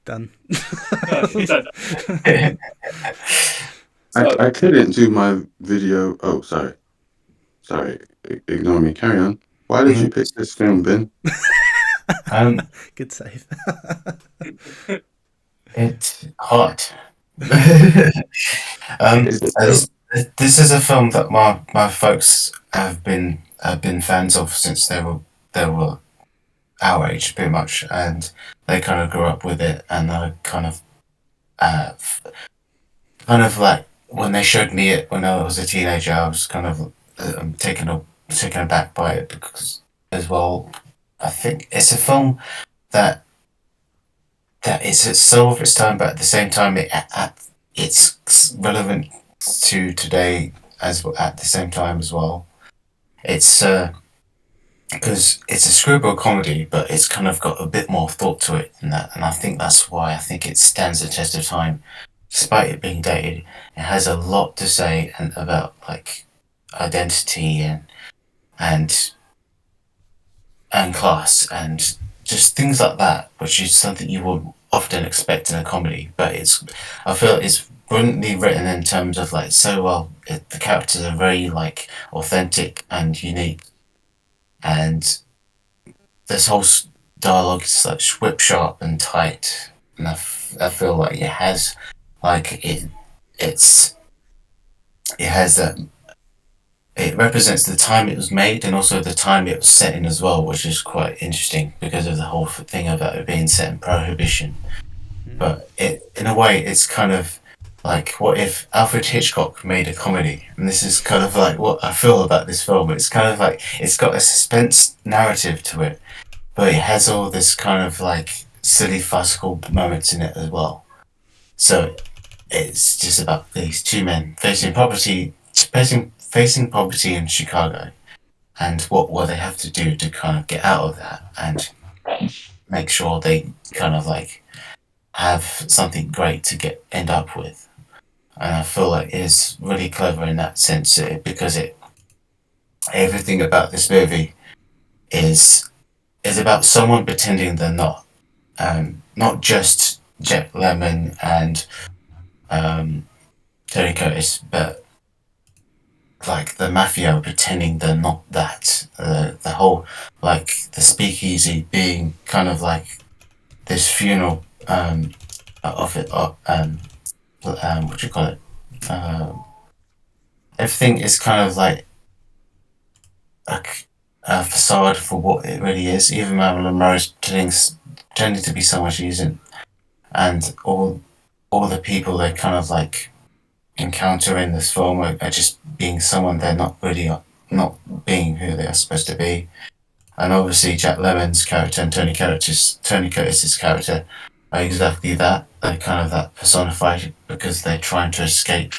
Done. No, done. So, I couldn't do my video. Oh, sorry. Sorry. Ignore me. Carry on. Why did you Mhm. pick this film, Ben? Um, Good save. it's hot. um, Is it this, this is a film that my folks have been fans of since they were our age, pretty much, and they kind of grew up with it, and I uh, kind of like when they showed me it when I was a teenager, I was kind of taken aback by it because as well, I think it's a film that it's so of its time, but at the same time, it's relevant to today as well, at the same time as well. It's because it's a screwball comedy, but it's kind of got a bit more thought to it than that, and I think that's why I think it stands the test of time, despite it being dated. It has a lot to say and about like identity and and class and just things like that, which is something you would often expect in a comedy. But I feel it's brilliantly written in terms of like so well. The characters are very like authentic and unique, and this whole dialogue is like whip sharp and tight, and I feel like it has like it's it has that it represents the time it was made and also the time it was set in as well, which is quite interesting because of the whole thing about it being set in Prohibition. But in a way, it's kind of like what if Alfred Hitchcock made a comedy? And this is kind of like what I feel about this film. It's kind of like it's got a suspense narrative to it, but it has all this kind of like silly farcical moments in it as well. So it's just about these two men facing poverty in Chicago, and what they have to do to kind of get out of that and make sure they kind of like have something great to get end up with. And I feel like it's really clever in that sense because it everything about this movie is is about someone pretending they're not, not just Jack Lemmon and Terry Curtis, but like the mafia pretending they're not that. The whole like the speakeasy being kind of like this funeral of it. What do you call it? Um, Everything is kind of like a, a facade for what it really is. Even Marilyn Monroe is pretending to be someone she isn't, and all the people they kind of like encounter in this film are just being someone they're not really not being who they are supposed to be. And obviously Jack Lemmon's character and Tony Curtis's character are exactly that. They're kind of that personified because they're trying to escape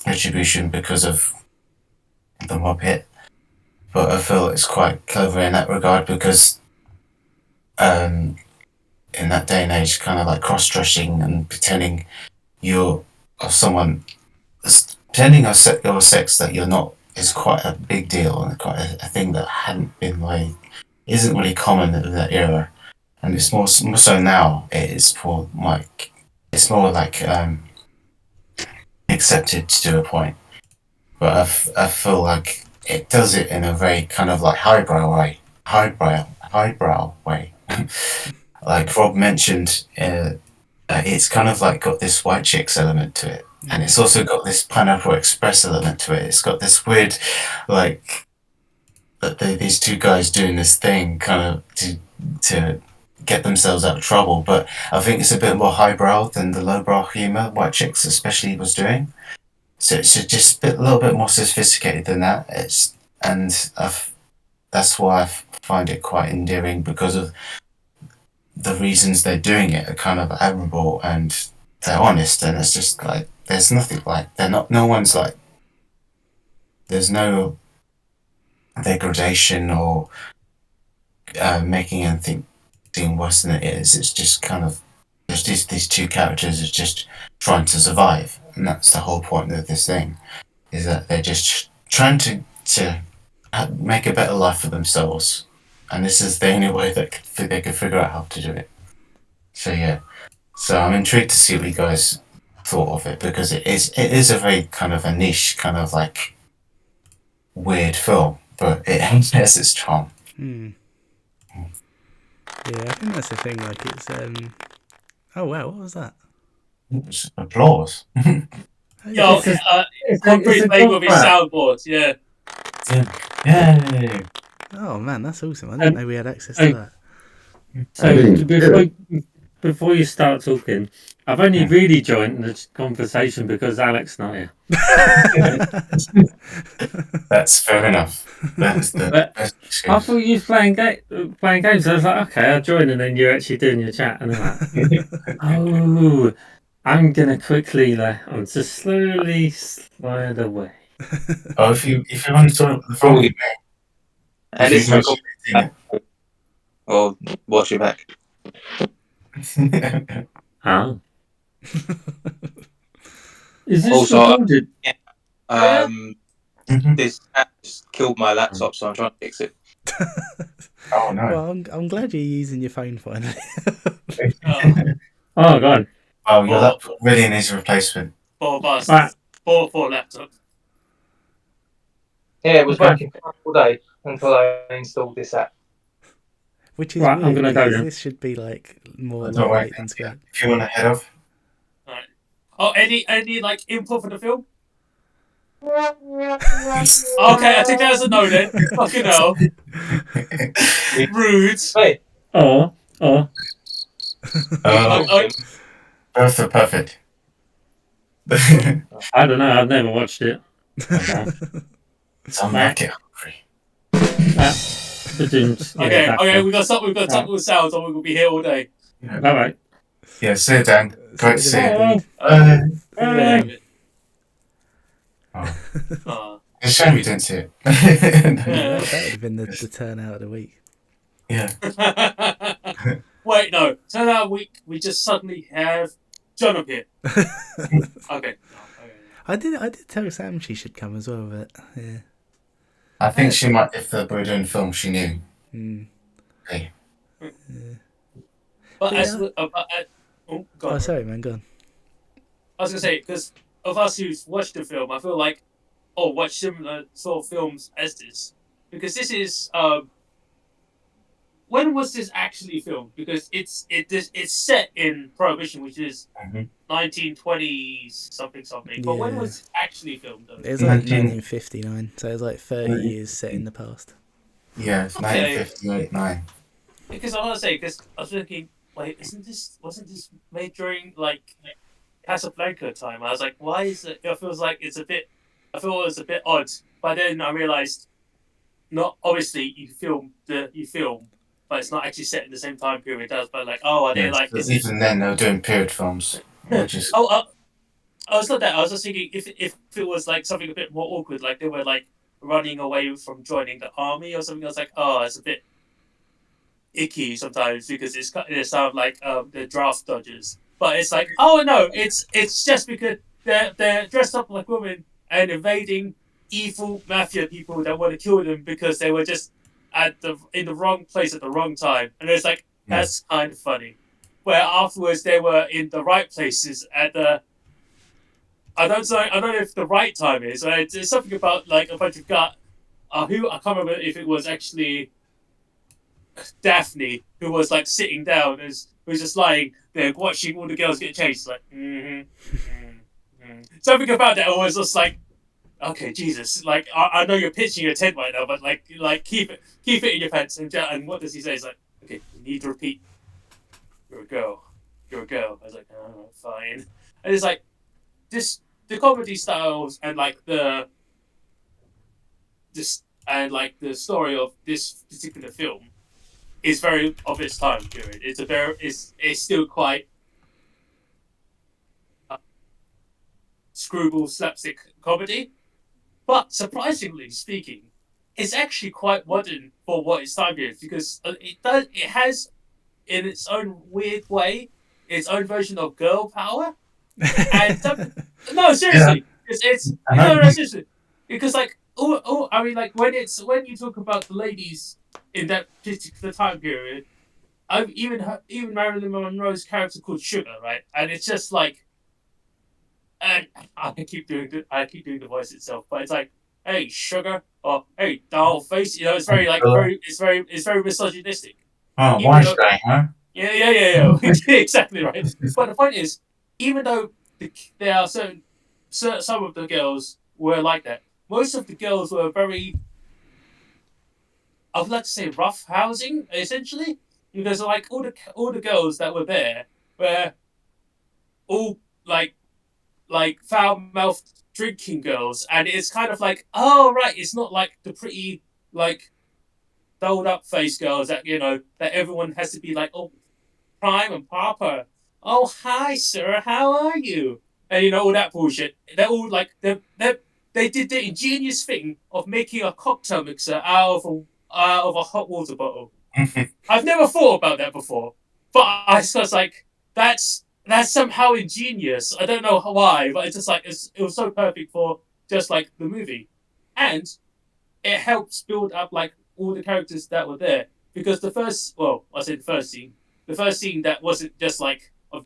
retribution because of the mob hit. But I feel it's quite clever in that regard because um, in that day and age, kind of like cross-dressing and pretending you're someone pretending your sex that you're not is quite a big deal and quite a thing that hadn't been like isn't really common in that era, and it's more so now. It's more like accepted to a point, but I feel like it does it in a very kind of like highbrow way. Like Rob mentioned, it's kind of like got this white chicks element to it, and it's also got this Pineapple Express element to it. It's got this weird, like that these two guys doing this thing kind of to get themselves out of trouble. But I think it's a bit more highbrow than the lowbrow humor White Chicks especially was doing. So it's just a little bit more sophisticated than that. That's why I find it quite endearing because of the reasons they're doing it are kind of admirable and they're honest, and it's just like there's nothing like they're not no one's like there's no degradation or making anything seem worse than it is. It's just kind of there's just these two characters are just trying to survive, and that's the whole point of this thing is that they're just trying to make a better life for themselves and this is the only way that they could figure out how to do it. So yeah, so I'm intrigued to see what you guys thought of it, because it is a very kind of a niche, kind of like weird film, but it has its charm. Yeah, I think that's the thing. Like, it's Oh wow, what was that? It's applause. Yo, concrete playing with his soundboard. Yeah. Yay! Oh man, that's awesome! I didn't know we had access to that. So before you start talking, I've only really joined the conversation because Alex not here. That's fair enough. That's the best I excuse. thought you was playing games. I was like, okay, I'll join, and then you're actually doing your chat, and I'm like, oh, I'm gonna quickly, I'm just slowly slide away. Oh, if you want to talk the film, you may. And If it's you or watch it back. Oh. Is this Also, recorded? This app just killed my laptop, so I'm trying to fix it. Oh no! Well, I'm glad you're using your phone finally. Oh god! Oh, your laptop really needs a replacement. 4 of us. Right. 4 laptops. Yeah, it was working all day until I installed this app. Which is Right, weird, I'm gonna go because then. this should be like more Don't worry. lightweight than screen. If you want to head off. Oh, any like input for the film? Okay, I take that as a no then. Fucking hell. Rude. Wait, Oh. Both are perfect. I don't know. I've never watched it. Some make it hungry. Okay, we got something with sounds, or we'll be here all day. All right. Yeah, see you, Dan. Great to see you. Oh. It's a shame you didn't see it. That would have been the turnout of the week. Yeah. Wait, no. Turnout of the week, we just suddenly have John up here. Okay. I did tell Sam she should come as well, but yeah. I think she might, if we were doing film, she knew. Okay. But Yeah. as go Oh, on. sorry, man, go on. I was gonna say, because of us who's watched the film, I feel like, watch similar sort of films as this, because this is when was this actually filmed? Because it's set in Prohibition, which is 1920 something. But when Yeah. was it actually filmed though? It was like 1959. 1959, so it was like 30 years set in the past. Yeah, it's 1958, 9. Because I want to say, because I was thinking, wait, wasn't this made during like Casablanca time? I was like, why is it? It feels like I feel it was a bit odd. But then I realized, not obviously you film, but it's not actually set in the same time period as. But like, are they like? Even then, they were doing period films, which is. I was not that. I was just thinking if it was like something a bit more awkward, like they were like running away from joining the army or something. I was like, oh, it's a bit icky sometimes because it sounds like the draft dodgers. But it's like, oh no, it's just because they're dressed up like women and invading evil mafia people that want to kill them because they were just in the wrong place at the wrong time. And it's like, that's kind of funny. Where afterwards they were in the right places at the I don't know if the right time is. It's something about like a bunch of guys who I can't remember if it was actually Daphne who was like sitting down who was just lying there watching all the girls get changed. Like something about that was just like, okay, Jesus, like I know you're pitching your tent right now, but like keep it in your pants. And what does he say? He's like, okay, you need to repeat. You're a girl. I was like, oh, fine. And it's like the comedy styles and like the story of this particular film is very of its time period. It's still quite screwball slapstick comedy, but surprisingly speaking, it's actually quite modern for what its time period, because it has in its own weird way its own version of girl power. And no, seriously, it's no, seriously, because like I mean, like when you talk about the ladies in that particular time period. I've even Marilyn Monroe's character called Sugar, right? And it's just like, and I keep doing the voice itself, but it's like, hey, Sugar, or hey, doll face. It's very like it's very misogynistic. Oh, Even why though, staying, huh? yeah. Exactly right. But the point is, even though there are some of the girls were like that, most of the girls were very, I would like to say, rough housing essentially, because like all the girls that were there were all like foul mouthed drinking girls, and it's kind of like, oh right, it's not like the pretty like dolled up face girls that that everyone has to be like, oh, prime and proper. Oh, hi, sir. How are you? And all that bullshit. They're all like they did the ingenious thing of making a cocktail mixer out of a hot water bottle. I've never thought about that before, but I was like, that's somehow ingenious. I don't know why, but it's just like it was so perfect for just like the movie, and it helps build up like all the characters that were there, because the first scene that wasn't just like of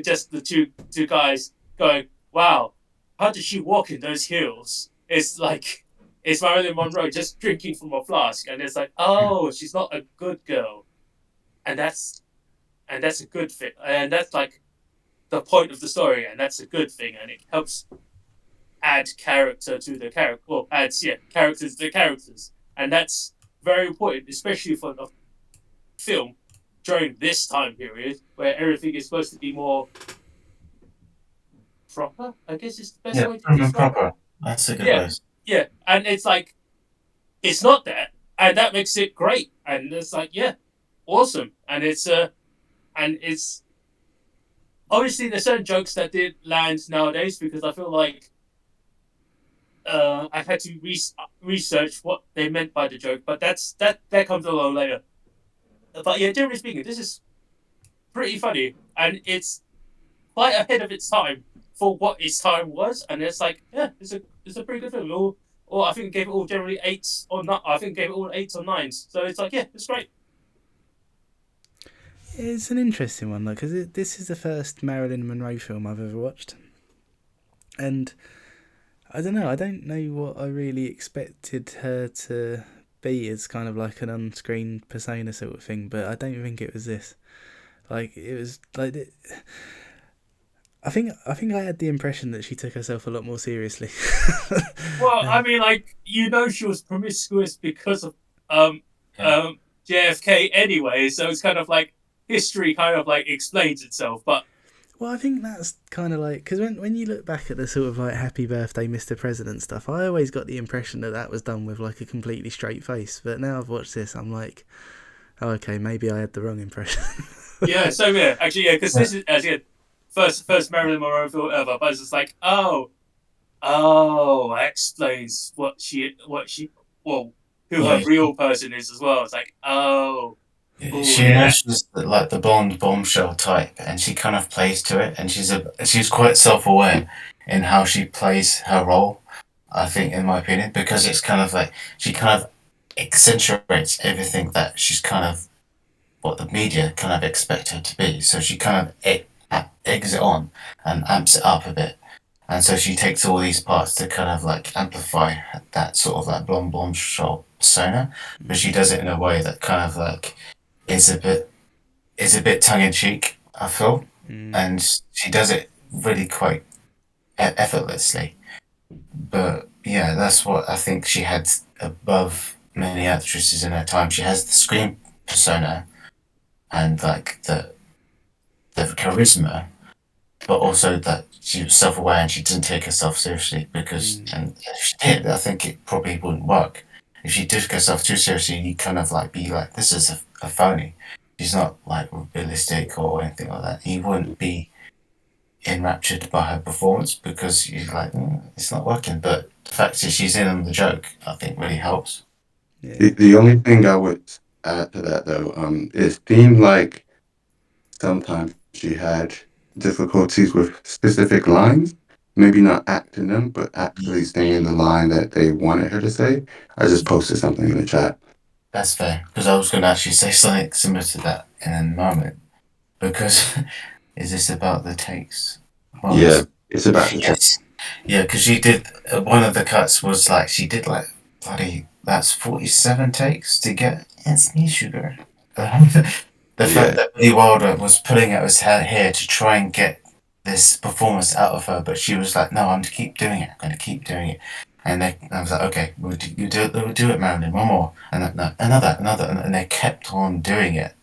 just the two guys going, wow, how did she walk in those heels? It's like it's Marilyn Monroe just drinking from a flask, and it's like, oh, she's not a good girl, and that's a good thing, and that's like the point of the story, and that's a good thing, and it helps add character to the character, well, adds characters to the characters, and that's very important, especially for the film during this time period where everything is supposed to be more proper. I guess it's the best way to Prim and describe it. proper. That's a good Yeah. way. Yeah, and it's like it's not that, and that makes it great, and it's like awesome, and it's obviously there's certain jokes that did land nowadays, because I feel like I had to research what they meant by the joke, but that comes along later. But yeah, generally speaking, this is pretty funny, and it's quite ahead of its time for what its time was, and it's like it's a pretty good film. Or I think it gave it all generally 8s or not. I think it gave it all 8s or 9s. So it's like it's great. It's an interesting one, though, because this is the first Marilyn Monroe film I've ever watched. And I don't know what I really expected her to be as kind of like an on-screen persona sort of thing, but I don't think it was this. Like, it was like... I think I had the impression that she took herself a lot more seriously. Well, I mean, like, she was promiscuous because of JFK anyway, so it's kind of like history kind of like explains itself, but well, I think that's kind of like, because when you look back at the sort of like Happy Birthday Mr. President stuff, I always got the impression that was done with like a completely straight face, but now I've watched this, I'm like, oh, okay, maybe I had the wrong impression. Yeah, so yeah, actually, yeah, because this is first Marilyn Monroe film ever, but it's just like, that explains who her real person is as well. It's like, She's like the blonde bombshell type, and she kind of plays to it, and she's quite self-aware in how she plays her role, I think, in my opinion, because it's kind of like she kind of accentuates everything that she's kind of what the media kind of expect her to be. So she kind of eggs it on and amps it up a bit. And so she takes all these parts to kind of like amplify that sort of like blonde bombshell persona, but she does it in a way that kind of like is a bit tongue in cheek, I feel, and she does it really quite effortlessly. But yeah, that's what I think she had above many actresses in her time. She has the screen persona and like the charisma, but also that she was self-aware and she didn't take herself seriously, because and if she did, I think it probably wouldn't work. If she took herself too seriously, you kind of like be like, this is a phony. She's not like realistic or anything like that. You wouldn't be enraptured by her performance, because you're like, it's not working. But the fact that she's in on the joke, I think, really helps. Yeah. The only thing I would add to that, though, it seemed like sometimes she had difficulties with specific lines, maybe not acting them, but actually saying the line that they wanted her to say. I just posted something in the chat. That's fair. Because I was going to actually say something similar to that in a moment. Because is this about the takes? Well, Yeah, it's about the text. yes. Yeah, because she did. One of the cuts was like she did like bloody. That's 47 takes to get it's me sugar. The fact Yeah, that Billy Wilder was pulling out his hair to try and get this performance out of her, but she was like, "No, I'm to keep doing it. I'm going to keep doing it." And I was like, "Okay, we'll do it, Marilyn. One more, and then, no, another," and they kept on doing it.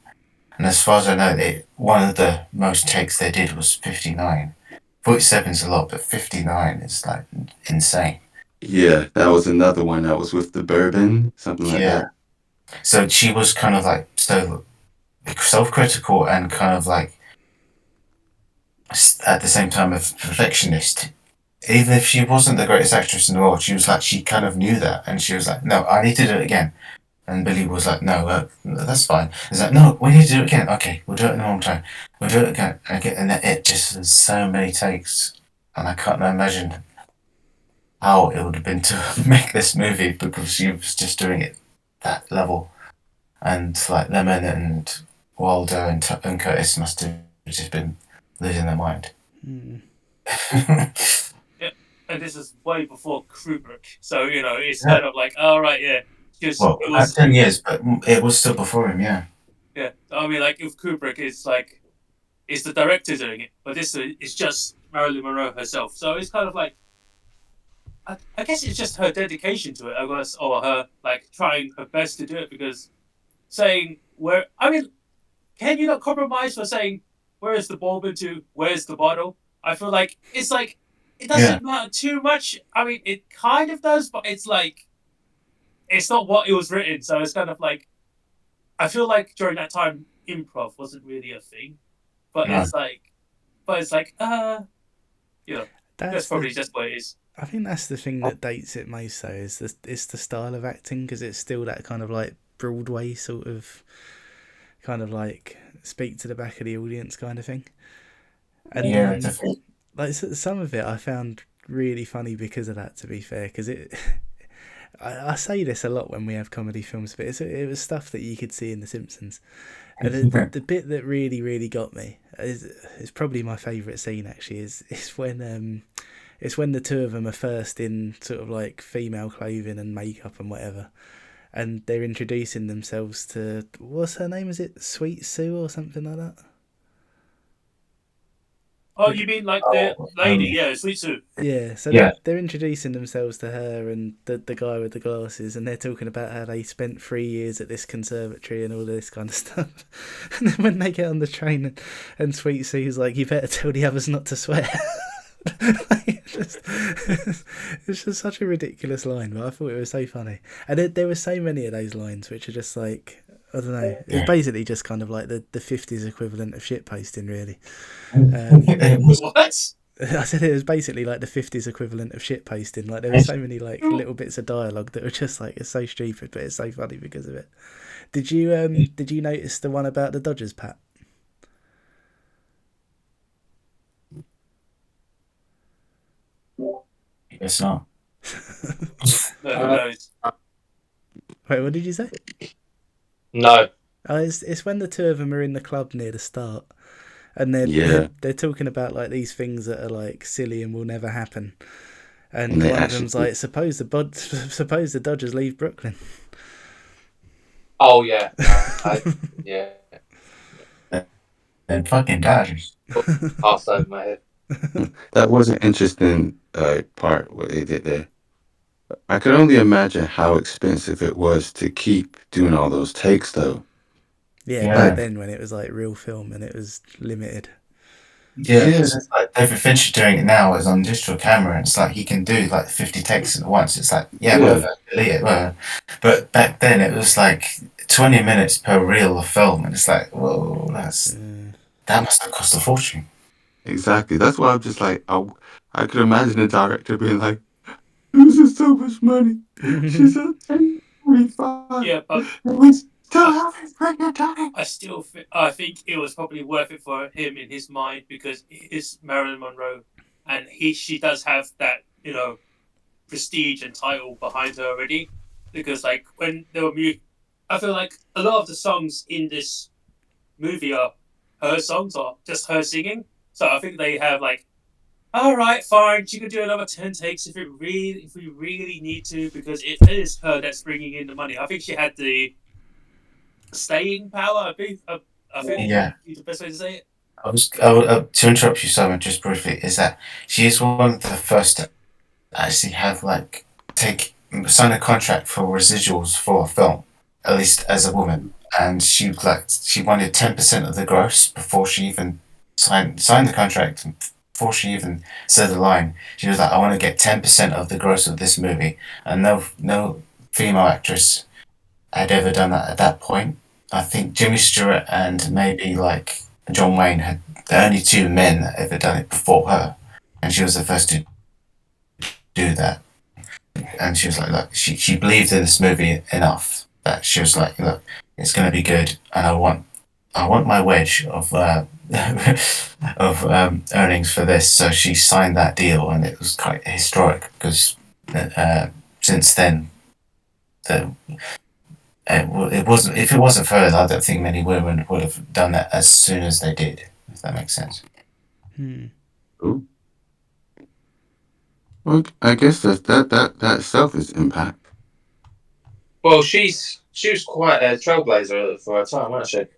And as far as I know, one of the most takes they did was 59. 47 is a lot, but 59 is like insane. yeah, that was another one that was with the bourbon, something like Yeah. that. So she was kind of like so self-critical and kind of like at the same time a perfectionist. Even if she wasn't the greatest actress in the world, she was like she kind of knew that, and she was like, "No, I need to do it again." And Billy was like, "No, that's fine." He's like, "No, we need to do it again. Okay, we'll do it one more time. We'll do it again." And it just was so many takes, and I can't imagine how it would have been to make this movie because she was just doing it that level, and like Lemon and Wilder and Curtis must have just been losing their mind. Mm. And this is way before Kubrick, so it's kind of like, all right, yeah, just Well, it about was, 10 years, but it was still before him, yeah. yeah. I mean, like if Kubrick is like, it's the director doing it, but this is just Marilyn Monroe herself, so it's kind of like, I guess it's just her dedication to it, I guess, or her like trying her best to do it because saying where, I mean, can you not compromise for saying where is the bulb into where's the bottle? I feel like it's like it doesn't matter too much. I mean, it kind of does, but it's like it's not what it was written. So it's kind of like I feel like during that time improv wasn't really a thing, but No. it's like, that's probably just what it is. I think that's the thing that dates it most, though, is it's the style of acting, because it's still that kind of like Broadway sort of, kind of like speak to the back of the audience kind of thing. And Yeah, definitely. like some of it I found really funny because of that. To be fair, because I say this a lot when we have comedy films, but it was stuff that you could see in The Simpsons. And the bit that really got me is probably my favourite scene actually. Is when it's when the two of them are first in sort of like female clothing and makeup and whatever, and they're introducing themselves to, what's her name? Is it Sweet Sue or something like that? Oh, you mean like the lady? Yeah, Sweet Sue. Yeah, so Yeah. they're introducing themselves to her and the guy with the glasses, and they're talking about how they spent 3 years at this conservatory and all this kind of stuff. And then when they get on the train and Sweet Sue's like, "You better tell the others not to swear." Like, it's just such a ridiculous line, but I thought it was so funny. And there were so many of those lines which are just like, I don't know, it's basically just kind of like the 50s equivalent of shitposting, really. It was What? I said it was basically like the 50s equivalent of shitposting. Like there were so many like little bits of dialogue that were just like, it's so stupid, but it's so funny because of it. Did you notice the one about the Dodgers, Pat? It's not. No, who knows? Wait, what did you say? No. Oh, it's when the two of them are in the club near the start, and Yeah. they're talking about like these things that are like silly and will never happen. And And they one of actually them's like, suppose the Dodgers leave Brooklyn. Oh yeah. Yeah. And fucking Dodgers. Passed over my head. That was an interesting part what they did there. I could only imagine how expensive it was to keep doing all those takes, though. Yeah, Yeah. back then when it was like real film and it was limited. Yeah, because it's like David Fincher doing it now is on digital camera, and it's like he can do like 50 takes at once. It's like, yeah, whatever, delete it, whatever. But back then it was like 20 minutes per reel of film, and it's like, whoa, that must have cost a fortune. Exactly. That's why I'm just like, I could imagine the director being like, "This is so much money. She's a 25. Yeah, but we still haven't pregnant time." I think it was probably worth it for him in his mind because it is Marilyn Monroe, and she does have that prestige and title behind her already. Because like when they were I feel like a lot of the songs in this movie are her songs or just her singing. So I think they have like, all right, fine, she could do another 10 takes if we really need to, because it is her that's bringing in the money. I think she had the staying power. I think Yeah. is the best way to say it. To interrupt you, Simon, just briefly, is that she is one of the first to actually have like sign a contract for residuals for a film, at least as a woman, and she wanted 10% of the gross before she even signed the contract. Before she even said the line, she was like, "I want to get 10% of the gross of this movie," and no female actress had ever done that at that point. I think Jimmy Stewart and maybe like John Wayne had the only two men that ever done it before her, and she was the first to do that. And she was like, look, she believed in this movie enough that she was like, look, it's going to be good, and I want my wedge of of earnings for this. So she signed that deal, and it was quite historic because since then the it wasn't if it wasn't for her, I don't think many women would have done that as soon as they did. If that makes sense. Ooh. Well, I guess that itself is impact. Well, she was quite a trailblazer for her time, wasn't she?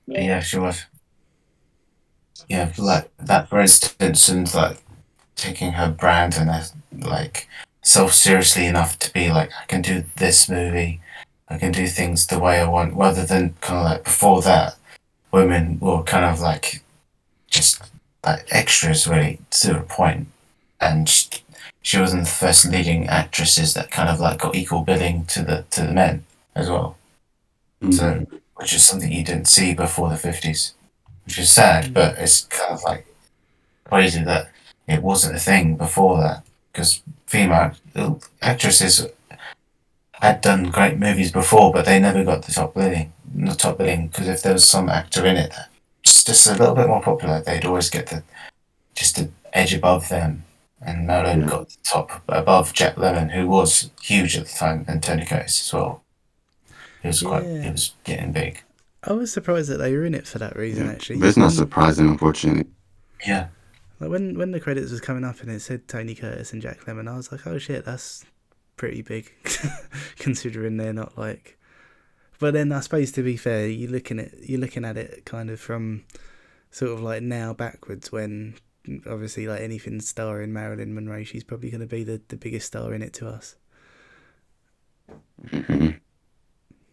Yeah, she was. Yeah, like that, for instance, and like taking her brand and like self seriously enough to be like, I can do this movie, I can do things the way I want, rather than kind of like before that, women were kind of like just like extras really to a point, and she wasn't the first leading actresses that kind of like got equal billing to the men as well. So, which is something you didn't see before the 50s, which is sad, but it's kind of like crazy that it wasn't a thing before that, because female actresses had done great movies before, but they never got the top billing. Not top billing, because if there was some actor in it that was just a little bit more popular, they'd always get the edge above them. And Marilyn got the top above Jack Lemmon, who was huge at the time, and Tony Curtis as well. It was getting big. I was surprised that they were in it for that reason, actually. But it's not surprising, unfortunately. Yeah. Like when the credits was coming up and it said Tony Curtis and Jack Lemmon, I was like, oh shit, that's pretty big, considering they're not like. But then I suppose, to be fair, you're looking at it kind of from sort of like now backwards, when obviously like anything starring Marilyn Monroe, she's probably going to be the biggest star in it to us. Mm-hmm.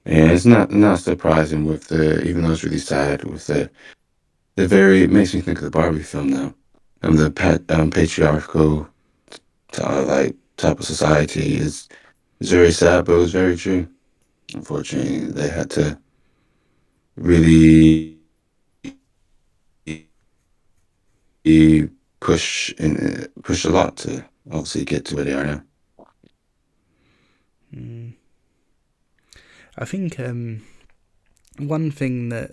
Yeah, it's not surprising with even though it's really sad with the it makes me think of the Barbie film now, the patriarchal like type of society is very sad, but it was very true. Unfortunately, they had to really push a lot to obviously get to where they are now. I think one thing that,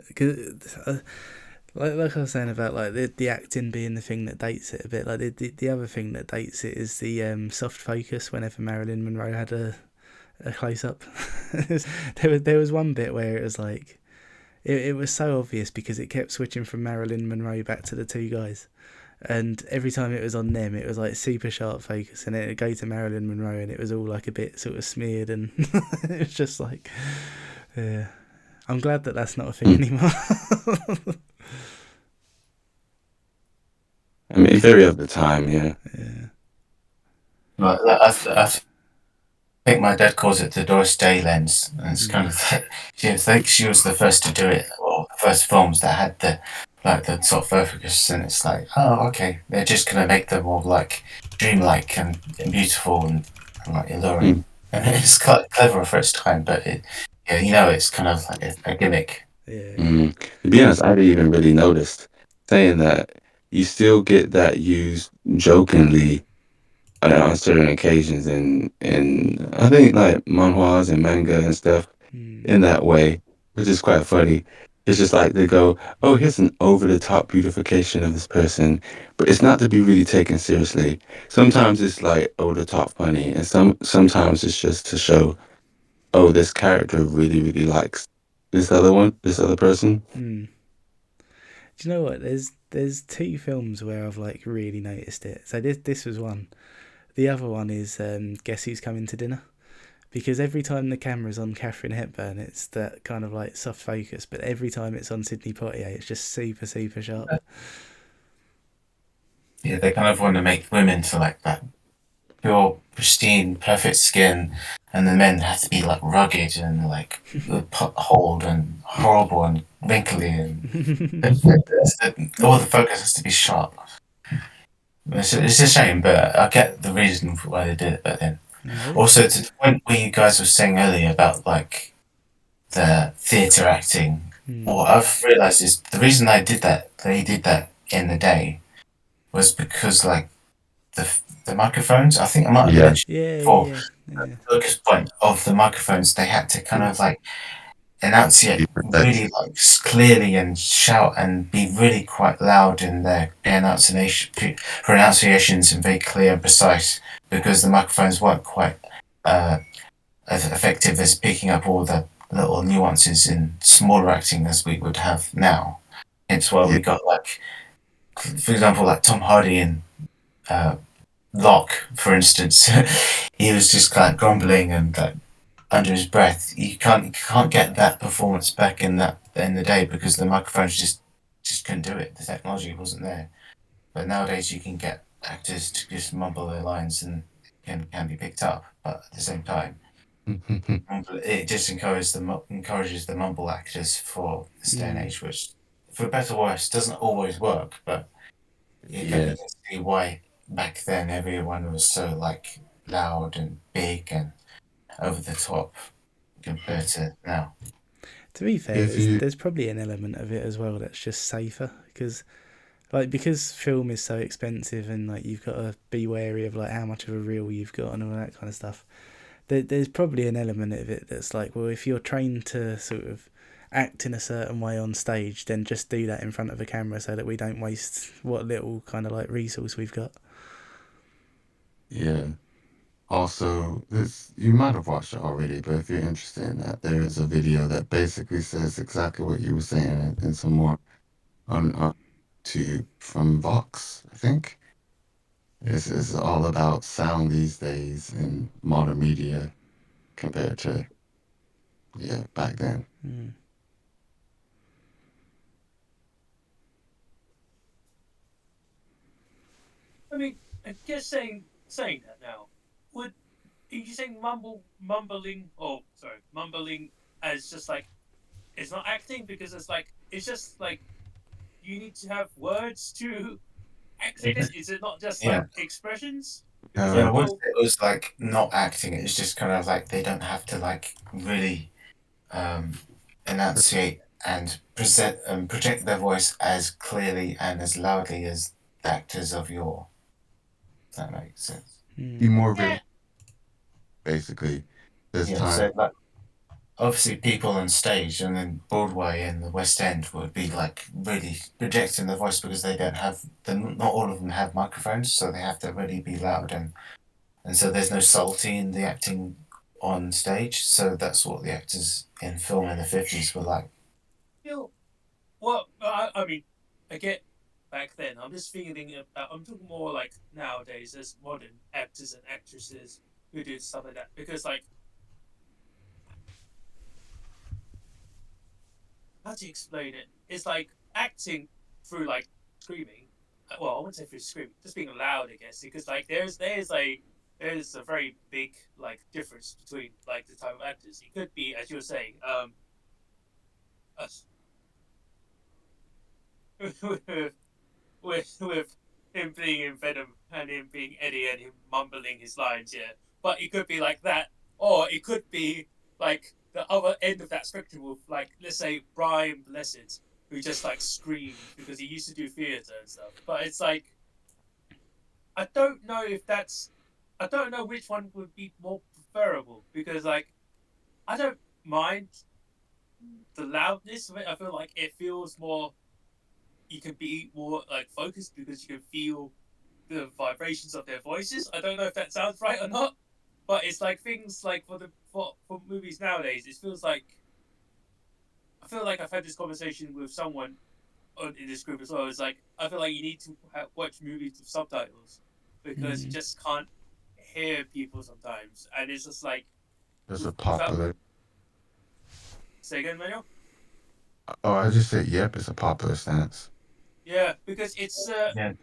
like I was saying about like the acting being the thing that dates it a bit, like the other thing that dates it is the soft focus whenever Marilyn Monroe had a close up. there was one bit where it was like it was so obvious because it kept switching from Marilyn Monroe back to the two guys, and every time it was on them it was like super sharp focus, and then it'd go to Marilyn Monroe and it was all like a bit sort of smeared, and it was just like, yeah, I'm glad that that's not a thing anymore. I mean, very of the time, yeah. But I think my dad calls it the Doris Day lens, and it's kind of I think she was the first to do it, or the first films that had the sort of focus, and it's like, oh, okay, they're just gonna make them all like dreamlike and beautiful and like alluring, and it's quite clever for its time, but it's kind of like a gimmick. Yeah. To be honest, I didn't even really notice. Saying that, you still get that used jokingly on certain occasions in I think like manhwas and manga and stuff in that way, which is quite funny. It's just like they go, oh, here's an over-the-top beautification of this person, but it's not to be really taken seriously. Sometimes it's like over-the-top funny, and sometimes it's just to show oh, this character really likes this other person. Do you know what? There's two films where I've like really noticed it. So this was one. The other one is Guess Who's Coming to Dinner, because every time the camera's on Katharine Hepburn, it's that kind of like soft focus, but every time it's on Sidney Poitier, it's just super sharp. Yeah, they kind of want to make women to like that pure, pristine, perfect skin, and the men have to be like rugged and like potholed and horrible and wrinkly, and all the focus has to be sharp. It's a shame, but I get the reason for why they did it. But then, also to the point where you guys were saying earlier about like the theatre acting, what I've realised is the reason they did that in the day was because like the microphones. I think I might have mentioned before. The focus point of the microphones, they had to kind of like enunciate really like clearly and shout and be really quite loud in their pronunciations and very clear and precise, because the microphones weren't quite as effective as picking up all the little nuances in smaller acting as we would have now. Hence why we got like, for example, like Tom Hardy in Locke, for instance. He was just kind of grumbling and like under his breath. You can't get that performance back in the day because the microphones just couldn't do it. The technology wasn't there. But nowadays you can get actors to just mumble their lines and can be picked up. But at the same time, it just encourages the mumble actors for this day and age, which, for better or worse, doesn't always work. But you can see why back then everyone was so like loud and big and over the top compared to now. To be fair, there's probably an element of it as well that's just safer, because film is so expensive and like you've got to be wary of like how much of a reel you've got and all that kind of stuff. There's probably an element of it that's like, well, if you're trained to sort of act in a certain way on stage, then just do that in front of a camera so that we don't waste what little kind of like resource we've got. Yeah. Also, you might have watched it already, but if you're interested in that, there is a video that basically says exactly what you were saying and some more on from Vox, I think. It's all about sound these days in modern media compared to back then. I mean, I guess saying that now, are you saying mumbling as just like it's not acting, because it's just like you need to have words to act? I guess, is it not just like expressions? Yeah, once it was like not acting, it's just kind of like they don't have to like really enunciate and present and project their voice as clearly and as loudly as the actors of yore. If that makes sense. Be more real, basically. This time. So like, obviously people on stage and then Broadway and the West End would be like really projecting their voice because they don't have not all of them have microphones, so they have to really be loud, and so there's no subtlety in the acting on stage. So that's what the actors in film in the 50s were like. Well, I mean, I get back then. I'm just thinking about. I'm talking more like nowadays as modern actors and actresses who do stuff like that, because like, how to explain it? It's like acting through like screaming. Well, I wouldn't say through screaming, just being loud, I guess, because like there's a very big like difference between like the type of actors. It could be, as you were saying, us with him being in Venom and him being Eddie and him mumbling his lines, But it could be like that, or it could be like the other end of that spectrum with, like, let's say Brian Blessed, who just like screamed because he used to do theatre and stuff. But it's like, I don't know which one would be more preferable, because like, I don't mind the loudness of it. I feel like it feels more, you can be more like focused because you can feel the vibrations of their voices. I don't know if that sounds right or not. But it's like things like for movies nowadays, it feels like I feel like I've had this conversation with someone in this group as well. It's like I feel like you need to watch movies with subtitles because you just can't hear people sometimes, and it's just like That's a without. popular. Say again, Manuel. Oh, I just said, yep, it's a popular stance. Yeah, because it's Yeah.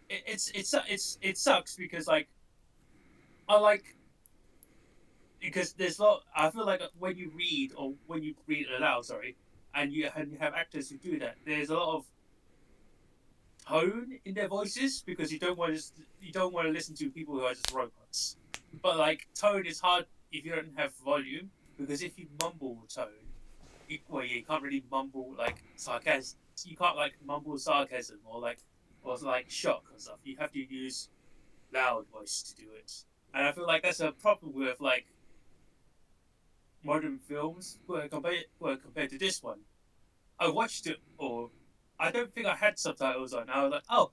it sucks because like I like because there's a lot. I feel like when you read or when you read aloud, sorry, and you have actors who do that, there's a lot of tone in their voices because you don't want to listen to people who are just robots. But like tone is hard if you don't have volume because if you mumble tone, you can't really mumble like sarcasm. You can't like mumble sarcasm or like shock and stuff. You have to use loud voice to do it. And I feel like that's a problem with like modern films compared to this one. I watched it, or I don't think I had subtitles on. I was like, oh,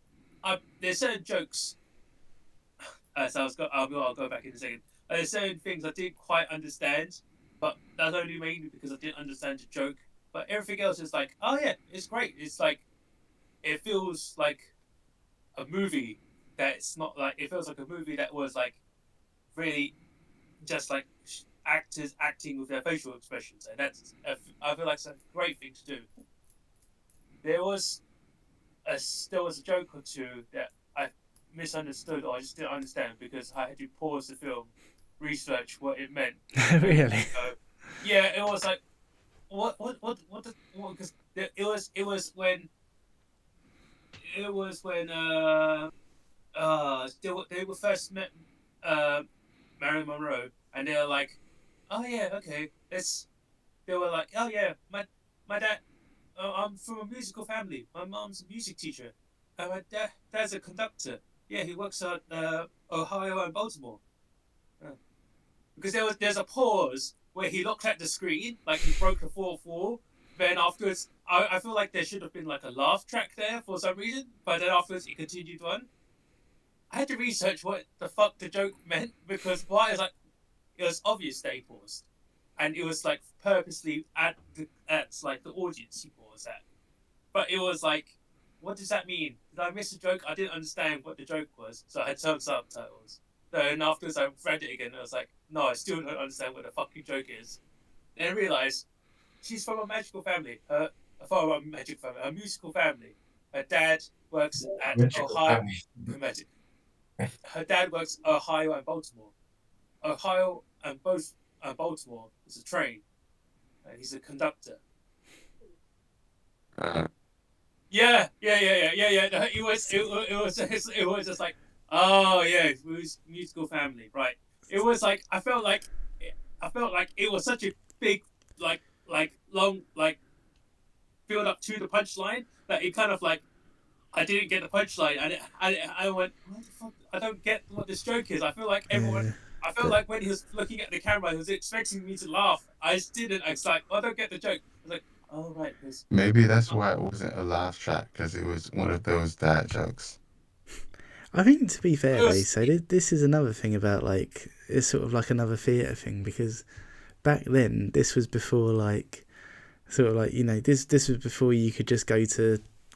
there's certain jokes. So I'll go back in a second. There's certain things I didn't quite understand, but that's only mainly because I didn't understand the joke. But everything else is like, oh yeah, it's great. It's like it feels like a movie that's not like it feels like a movie that was like really just like actors acting with their facial expressions, and I feel like it's a great thing to do. There was there was a joke or two that I misunderstood or I just didn't understand because I had to pause the film, research what it meant. Really? Yeah, it was like because it was when they were first met Marilyn Monroe and they were like, oh yeah, okay, they were like, oh yeah, my dad. I'm from a musical family. My mom's a music teacher. And my dad's a conductor. Yeah, he works at Ohio and Baltimore. Because there's a pause where he looked at the screen, like he broke the fourth wall. Then afterwards, I feel like there should have been like a laugh track there for some reason. But then afterwards, he continued on. I had to research what the fuck the joke meant because why is like it was obvious that he paused, and it was like purposely at like the audience he paused at. But it was like, what does that mean? Did I miss a joke? I didn't understand what the joke was, so I had some subtitles. Then afterwards, I read it again, and I was like, no, I still don't understand what the fucking joke is. Then I realized she's from a magical family. A musical family. Her dad works at Magical Ohio. family. Her dad works Ohio and Baltimore. Ohio and Baltimore is a train. And he's a conductor. Yeah. It was just like, oh yeah, musical family, right? It was like I felt like it was such a big long build up to the punchline that it kind of like I didn't get the punchline and I went, what the fuck? I don't get what this joke is. I feel like everyone. I felt like when he was looking at the camera, he was expecting me to laugh. I just didn't. I was like, I don't get the joke. I was like, oh right, Maybe that's why it wasn't a laugh track, because it was one of those dad jokes. I think, to be fair, though, so this is another thing about, like, it's sort of like another theatre thing, because back then, this was before, like, sort of like, you know, this was before you could just go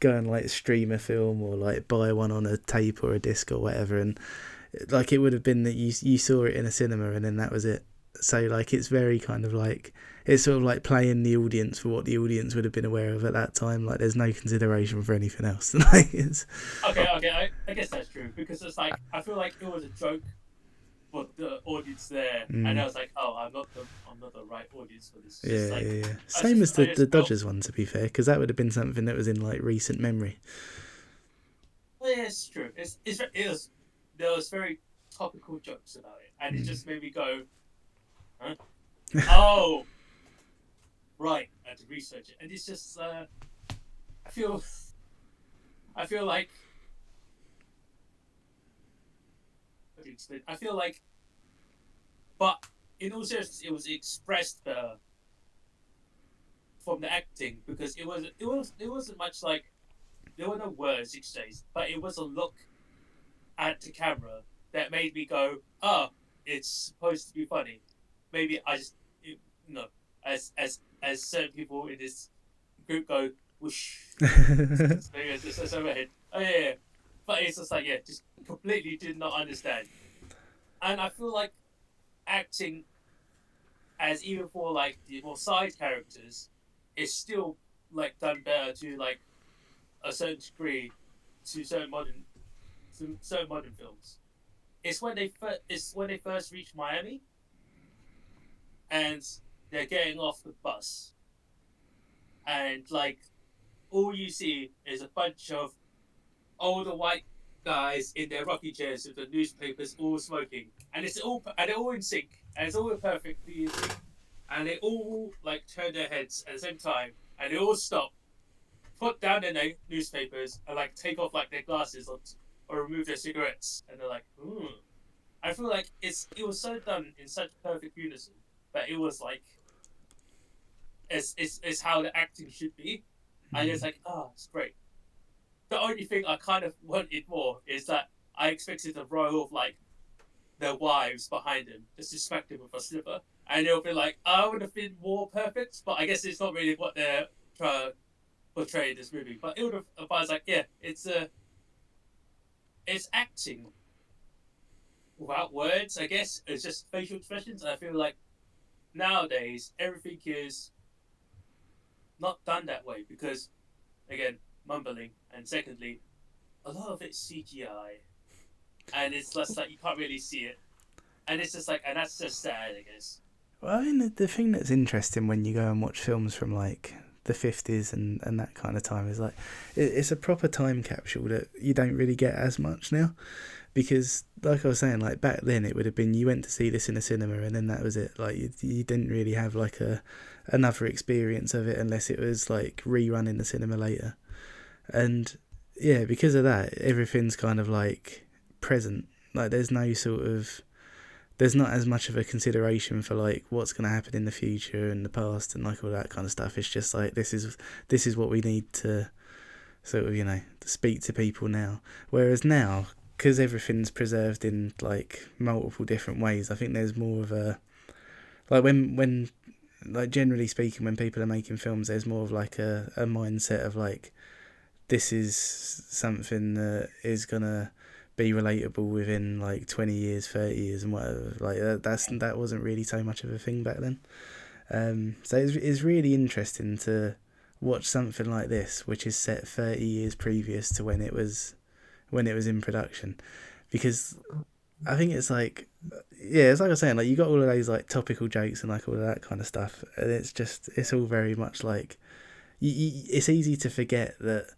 and, like, stream a film or, like, buy one on a tape or a disc or whatever, and, like, it would have been that you saw it in a cinema and then that was it. So, like, it's very kind of like, it's sort of like playing the audience for what the audience would have been aware of at that time. Like, there's no consideration for anything else. Like, it's... Okay, I guess that's true because it's like I feel like it was a joke for the audience there, and I was like, oh, I'm not the right audience for this. Yeah. Same as the Dodgers one, to be fair, because that would have been something that was in like recent memory. Well, yeah, it's true. There was very topical jokes about it, and it just made me go, huh? Oh, right. I had to research it, and it's just I feel like I feel like, but in all seriousness, it was expressed better from the acting because it wasn't much like there were no words exchanged, but it was a look at the camera that made me go, oh, it's supposed to be funny. Maybe I just as certain people in this group go whoosh. It's overhead. Oh yeah. But it's just like just completely did not understand. And I feel like acting as even for like the more side characters is still like done better to like a certain degree to certain modern films. It's when they first reach Miami and they're getting off the bus and like all you see is a bunch of older white guys in their rocking chairs with the newspapers all smoking and they're all in sync and it's all perfectly in sync and they all like turn their heads at the same time and they all stop, put down their newspapers and like take off like their glasses or remove their cigarettes and they're like I feel like it was so done in such perfect unison that it was like it's how the acting should be and it's like it's great. The only thing I kind of wanted more is that I expected a row of like their wives behind him just to smack him with a slipper and it'll be like I would have been more perfect, but I guess it's not really what they're trying to portray in this movie. But it would have, if I was like, it's acting without words. I guess it's just facial expressions. I feel like nowadays everything is not done that way because, again, mumbling, and secondly, a lot of it's CGI, and it's just like you can't really see it, and it's just like, and that's just sad, I guess. Well, I mean, the thing that's interesting when you go and watch films from like the 50s and that kind of time is like it's a proper time capsule that you don't really get as much now, because like I was saying, like back then it would have been you went to see this in a cinema and then that was it. Like you didn't really have like another experience of it unless it was like rerun in the cinema later. And yeah, because of that, everything's kind of like present. Like there's not as much of a consideration for like what's going to happen in the future and the past and like all that kind of stuff. It's just like this is what we need to sort of to speak to people now. Whereas now, because everything's preserved in like multiple different ways, I think there's more of a like when like generally speaking, when people are making films, there's more of like a mindset of like this is something that is gonna be relatable within like 20 years, 30 years and whatever. Like that wasn't really so much of a thing back then. So it's really interesting to watch something like this, which is set 30 years previous to when it was in production, because I think it's like it's like I was saying, like you got all of those like topical jokes and like all of that kind of stuff, and it's all very much like it's easy to forget that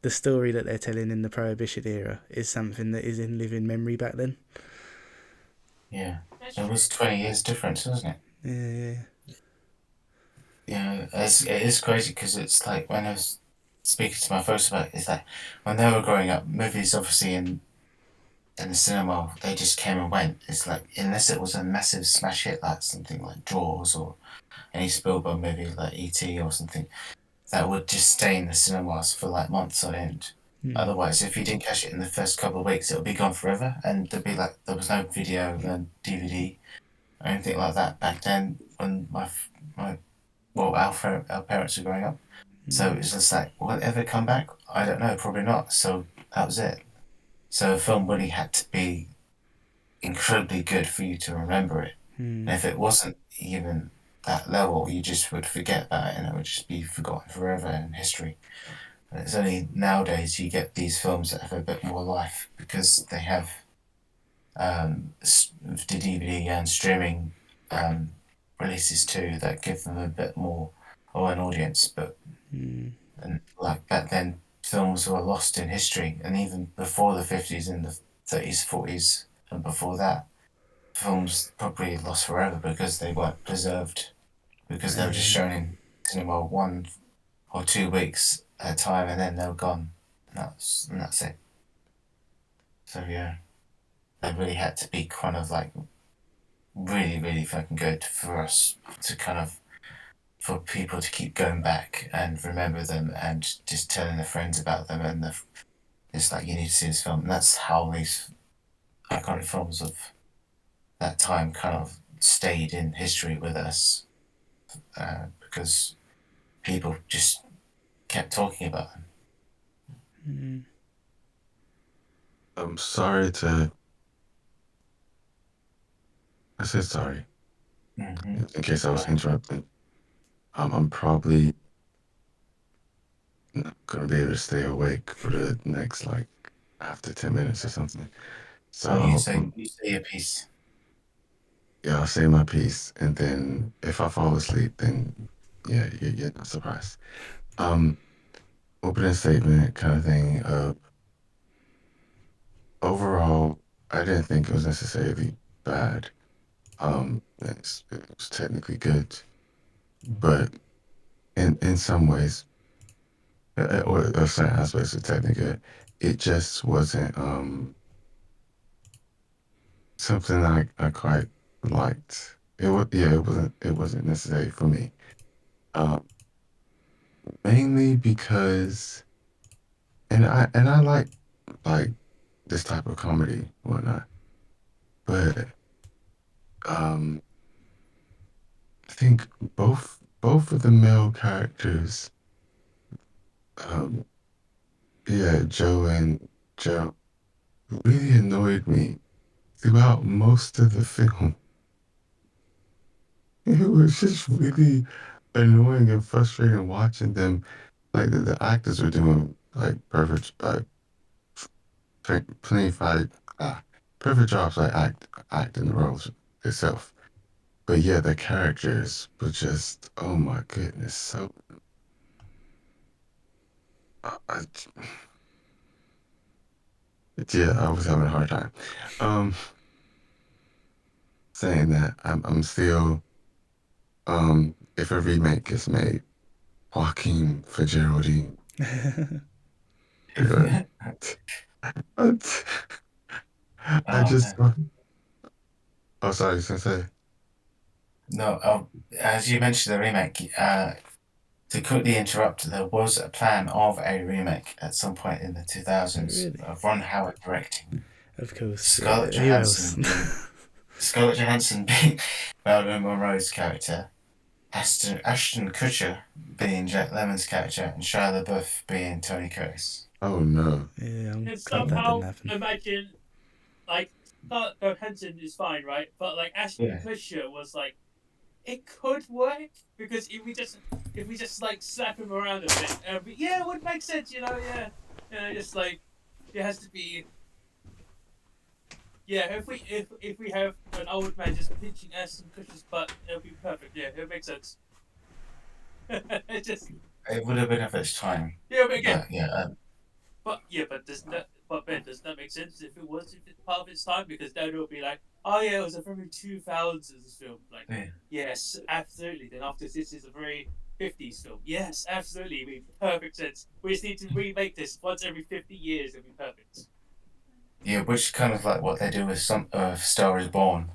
the story that they're telling in the Prohibition era is something that is in living memory back then. Yeah, it was 20 years difference, wasn't it? Yeah. Yeah, it is crazy because it's like when I was speaking to my folks about it, it's like when they were growing up, movies obviously in the cinema, they just came and went. It's like, unless it was a massive smash hit like something like Jaws or any Spielberg movie like E.T. or something, that would just stay in the cinemas for like months on end. Otherwise, if you didn't catch it in the first couple of weeks, it would be gone forever, and there'd be like there was no video and DVD or anything like that back then when our parents were growing up. So it's just like, will it ever come back? I don't know, probably not. So that was it. So a film really had to be incredibly good for you to remember it. And if it wasn't even that level, you just would forget about it and it would just be forgotten forever in history. And it's only nowadays you get these films that have a bit more life because they have the DVD and streaming releases too that give them a bit more of an audience. But and like back then, films were lost in history, and even before the 50s and the 30s, 40s, and before that, films probably lost forever because they weren't preserved, because they were just shown in cinema 1 or 2 weeks at a time, and then they were gone, and that's it. So yeah, they really had to be kind of like really, really fucking good for us to kind of for people to keep going back and remember them and just telling their friends about them, and it's like you need to see this film. And that's how these iconic films that time kind of stayed in history with us because people just kept talking about them. Mm. I'm sorry to. I said sorry Mm-hmm. in case I was interrupted. I'm probably not gonna be able to stay awake for the next like after 10 minutes or something. So Oh, you say your piece. yeah, I'll say my piece, and then if I fall asleep, then yeah, you're not surprised. Opening statement kind of thing. Overall, I didn't think it was necessarily bad. It was technically good, but in some ways, or certain aspects of technically good, it just wasn't something I quite liked. It wasn't necessary for me. Um, Mainly because, and I like this type of comedy, whatnot, but um, I think both of the male characters, um, yeah, Joe, really annoyed me throughout most of the film. It was just really annoying and frustrating watching them. Like the actors were doing like plenty fight, perfect jobs like acting the roles itself. But yeah, the characters were just oh my goodness, so I, yeah, I was having a hard time. Um, Saying that I'm still if a remake gets made, Joaquin for Geraldine. I, I just oh sorry, Sensei. No, as you mentioned the remake, to quickly interrupt, there was a plan of a remake at some point in the 2000s Really? of Ron Howard directing. Of course, Scarlett yeah. Who else? Johansson being Marilyn Monroe's character, Ashton Kutcher being Jack Lemmon's character, and Shia LaBeouf being Tony Curtis. Oh no. Yeah, I'm And glad that didn't somehow happen. imagine like Scarlett Johansson is fine, right? But like Ashton Yeah. Kutcher was like, it could work because if we just like slap him around a bit, yeah, it would make sense, yeah, just like it has to be. Yeah, if we have an old man just pinching Ashton Kutcher's butt, it'll be perfect. Yeah, it makes sense. It just It would have been of its time. yeah, but again, But Ben, does that make sense if it's part of its time? Because then it'll be like, oh yeah, it was a very 2000s film. Like, yeah. yes, absolutely. Then after this is a very 50s film. Yes, absolutely. It makes perfect sense. We just need to remake this once every 50 years. It'll be perfect. Yeah, which is kind of like what they do with some Star is Born.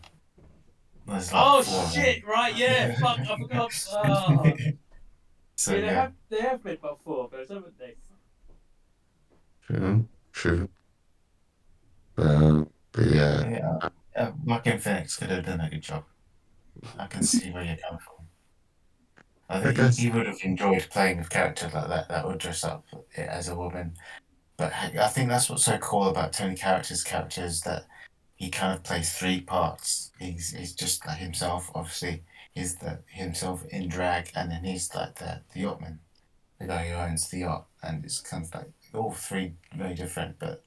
There's like Oh 4 of shit! them. Right? Yeah. Fuck! I forgot. Oh. So Yeah, yeah. they have made about 4 of those, haven't they? True. But yeah, Yeah, Joaquin Phoenix could have done a good job. I can see where you're coming from. I I think guess he would have enjoyed playing a character like that would dress up as a woman. But I think that's what's so cool about Tony Character's character is that he kind of plays 3 parts. He's just like himself, obviously. He's himself in drag, and then he's like the yachtman, the guy who owns the yacht. And it's kind of like all 3 very different, but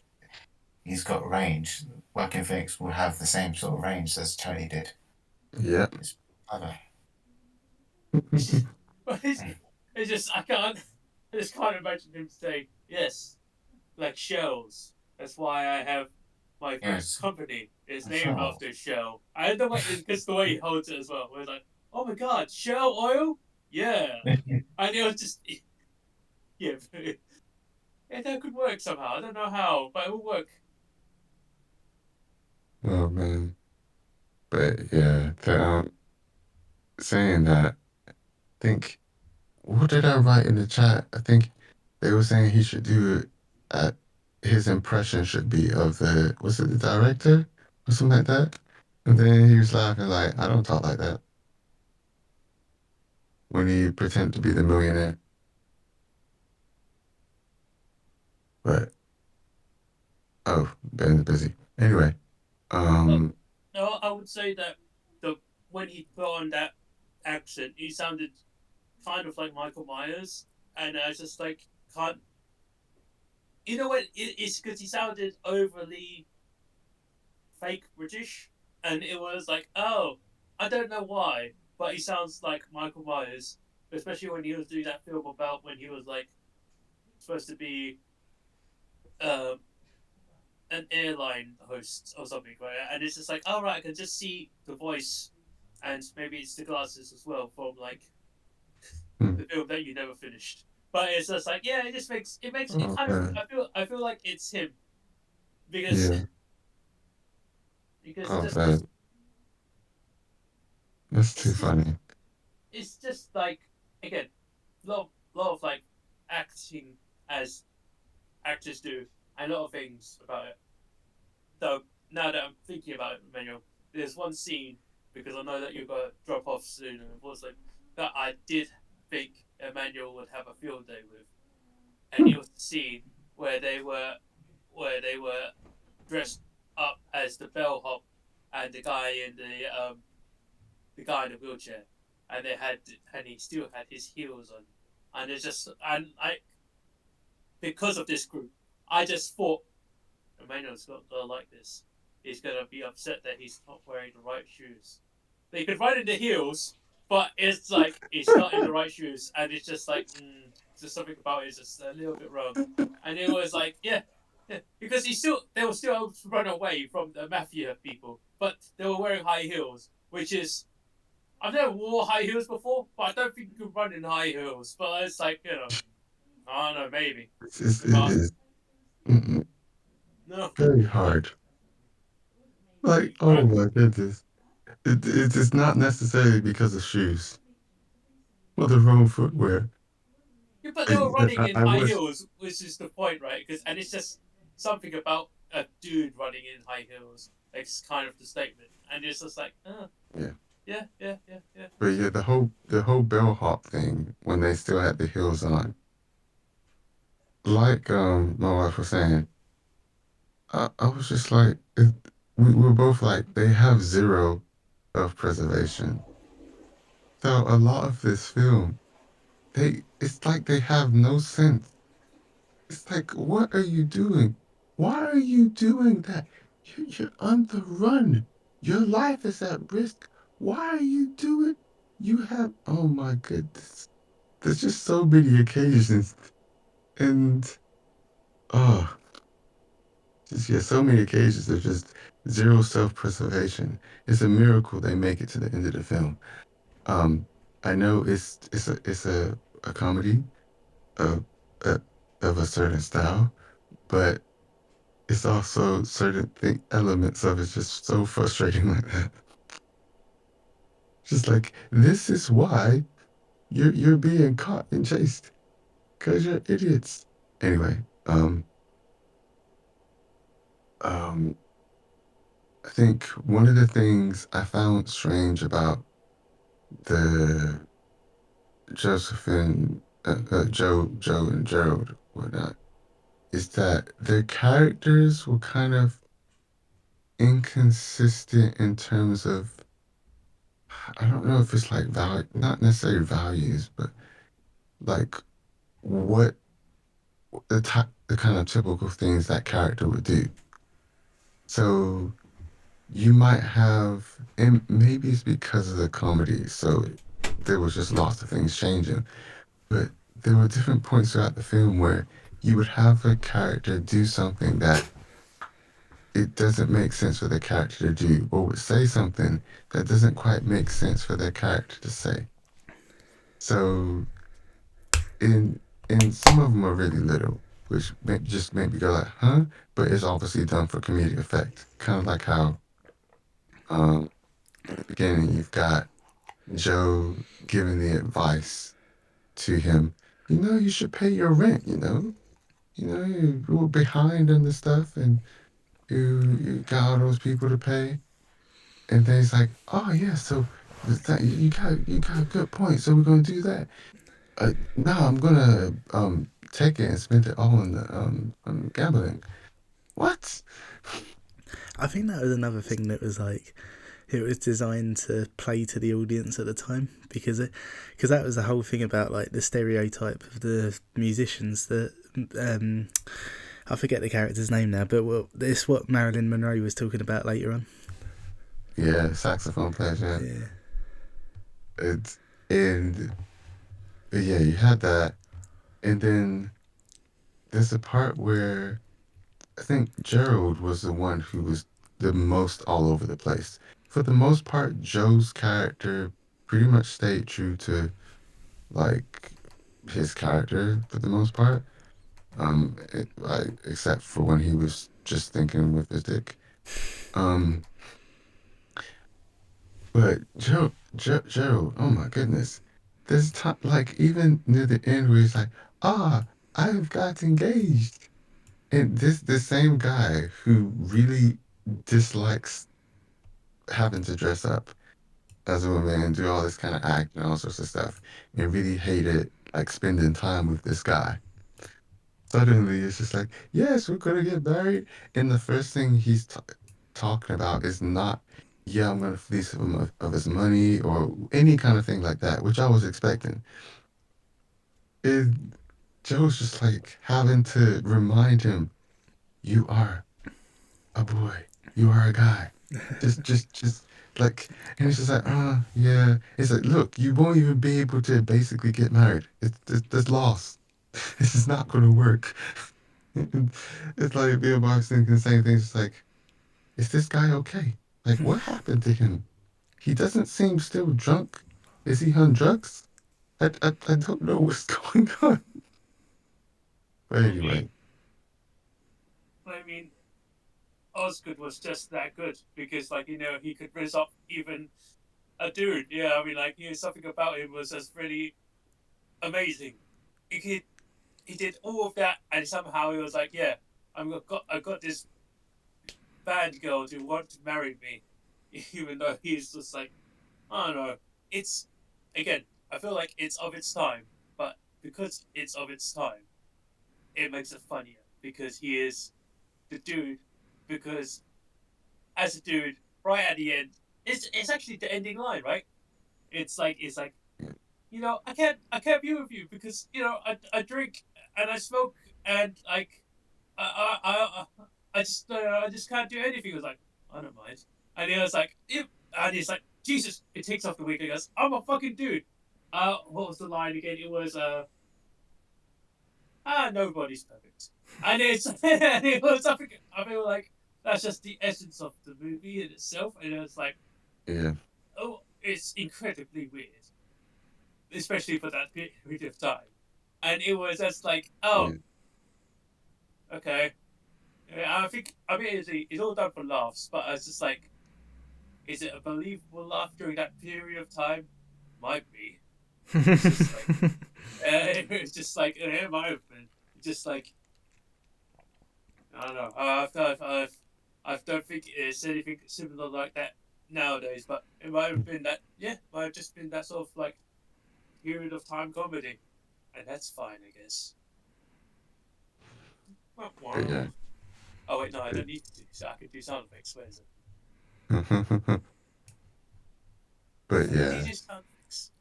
he's got range. Joaquin Phoenix will have the same sort of range as Tony did. yeah. It's clever. It's just, it's just I just can't imagine him saying yes, like shells. That's why I have my Yes. company is A named shell. after Shell. I don't know why it's because the way he holds it as well. Where it's like, oh my god, Shell oil, yeah, and it was just yeah, yeah, that could work somehow. I don't know how, but it will work. Oh man. But yeah, saying that, I think what did I write in the chat? I think they were saying he should do it his impression should be of the was it the director or something like that? And then he was laughing like, I don't talk like that. When he pretended to be the millionaire. But oh, Ben's busy. Anyway, um, No, I would say that the when he put on that accent, he sounded kind of like Michael Myers, and I was just like, can't. You know what? It's because he sounded overly fake British, and it was like, oh, I don't know why, but he sounds like Michael Myers, especially when he was doing that film about when he was like supposed to be um, an airline host or something, right? And it's just like, all right, I can just see the voice, and maybe it's the glasses as well from like hmm. the film that you never finished. But it's just like, yeah, it just makes it Oh kind of. man, I feel like it's him because yeah. because Oh just man, that's too it's just funny. it's just like again, lot of like acting as actors do, and a lot of things about it. So now that I'm thinking about it, Emmanuel, there's one scene because I know that you're gonna drop off soon, and it was like that I did think Emmanuel would have a field day with, and Hmm. it was the scene where they were dressed up as the bellhop and the guy in the wheelchair, and he still had his heels on, and it's just and I because of this group, I just thought Emmanuel's not gonna like this. He's gonna be upset that he's not wearing the right shoes. They could ride in the heels, but it's like it's not in the right shoes, and it's just like just something about it is just a little bit wrong. And it was like, yeah, because they were still able to run away from the mafia people, but they were wearing high heels, which is I've never wore high heels before, but I don't think you can run in high heels. But it's like I don't know, maybe, It but is mm-mm, no, very hard. Like, oh right? my goodness. It's not necessarily because of shoes or the wrong footwear. Yeah, but they were running in I high was, heels, which is the point, right? And it's just something about a dude running in high heels. It's kind of the statement, and it's just like, yeah. yeah. But yeah, the whole bellhop thing when they still had the heels on. Like my wife was saying, I was just like, we were both like, they have zero self-preservation. So a lot of this film, it's like they have no sense. It's like, what are you doing? Why are you doing that? You're on the run. Your life is at risk. Why are you doing? Oh my goodness. There's just so many occasions. And, oh, just, yeah, so many occasions of just zero self-preservation. It's a miracle they make it to the end of the film. Um, I know it's a comedy of, uh, of a certain style, but it's also certain elements of it's just so frustrating like that. Just like this is why you're being caught and chased because you're idiots. Anyway, um, I think one of the things I found strange about the Josephine, Joe, and Gerald, whatnot, is that their characters were kind of inconsistent in terms of I don't know if it's like value, not necessarily values, but like what the kind of typical things that character would do. So you might have, and maybe it's because of the comedy, so there was just lots of things changing. But there were different points throughout the film where you would have a character do something that it doesn't make sense for the character to do, or would say something that doesn't quite make sense for their character to say. So in some of them are really little, which just make me go like, huh? But it's obviously done for comedic effect. Kind of like how in the beginning you've got Joe giving the advice to him. You should pay your rent. You were behind on the stuff, and you got all those people to pay. and then he's like, "Oh yeah, so you got a good point. So we're gonna do that. Now I'm gonna take it and spend it all on gambling. What? I think that was another thing that was like, it was designed to play to the audience at the time, because that was the whole thing about like the stereotype of the musicians that I forget the character's name now, but it's what Marilyn Monroe was talking about later on. Yeah, saxophone players. Yeah, Yeah. it's and yeah, you had that, and then there's a part where I think Gerald was the one who was the most all over the place. For the most part, Joe's character pretty much stayed true to like his character for the most part. Like except for when he was just thinking with his dick. Um, but Gerald, oh my goodness, there's time like even near the end where he's like, ah, I've got engaged, and this same guy who really dislikes having to dress up as a woman and do all this kind of act and all sorts of stuff, and really hated like spending time with this guy. Suddenly, it's just like, yes, we're gonna get married, and the first thing he's talking about is not, yeah, I'm gonna fleece him of his money or any kind of thing like that, which I was expecting. It, Joe's just like having to remind him, you are a boy, you are a guy. Just like, and it's just like, yeah. It's like, look, you won't even be able to basically get married. It's lost. This is not going to work. It's like Bill Bob's thinking the same thing. It's like, is this guy okay? Like, what happened to him? He doesn't seem still drunk. Is he on drugs? I don't know what's going on. But anyway, I mean, Osgood was just that good because, like, he could raise up even a dude. Yeah, I mean, like, something about him was just really amazing. He did all of that, and somehow he was like, yeah, I got this bad girl to want to marry me, even though he's just like, I don't know. It's again, I feel like it's of its time, but because it's of its time, it makes it funnier because he is the dude. Because as a dude, right at the end, it's actually the ending line, right? It's like I can't be with you because I drink and I smoke and like I just can't do anything. He was like, I don't mind, and he was like, and he's like, Jesus, it takes off the wig. He goes, I'm a fucking dude. What was the line again? It was nobody's perfect, and it's and it was something. I feel like that's just the essence of the movie in itself, and it's like, yeah, oh, it's incredibly weird, especially for that period of time. And it was just like, oh, yeah, okay. Yeah, I mean it's all done for laughs, but it's just like, is it a believable laugh during that period of time? Might be. It's just like it's just like it might have been. Just like I don't know. I don't think it's anything similar like that nowadays, but it might have been that. Yeah, might have just been that sort of like period of time comedy, and that's fine, I guess. but yeah. Oh wait, no, I don't need to do. So I can do sound effects. Where is it? But Did you yeah, do sound effects?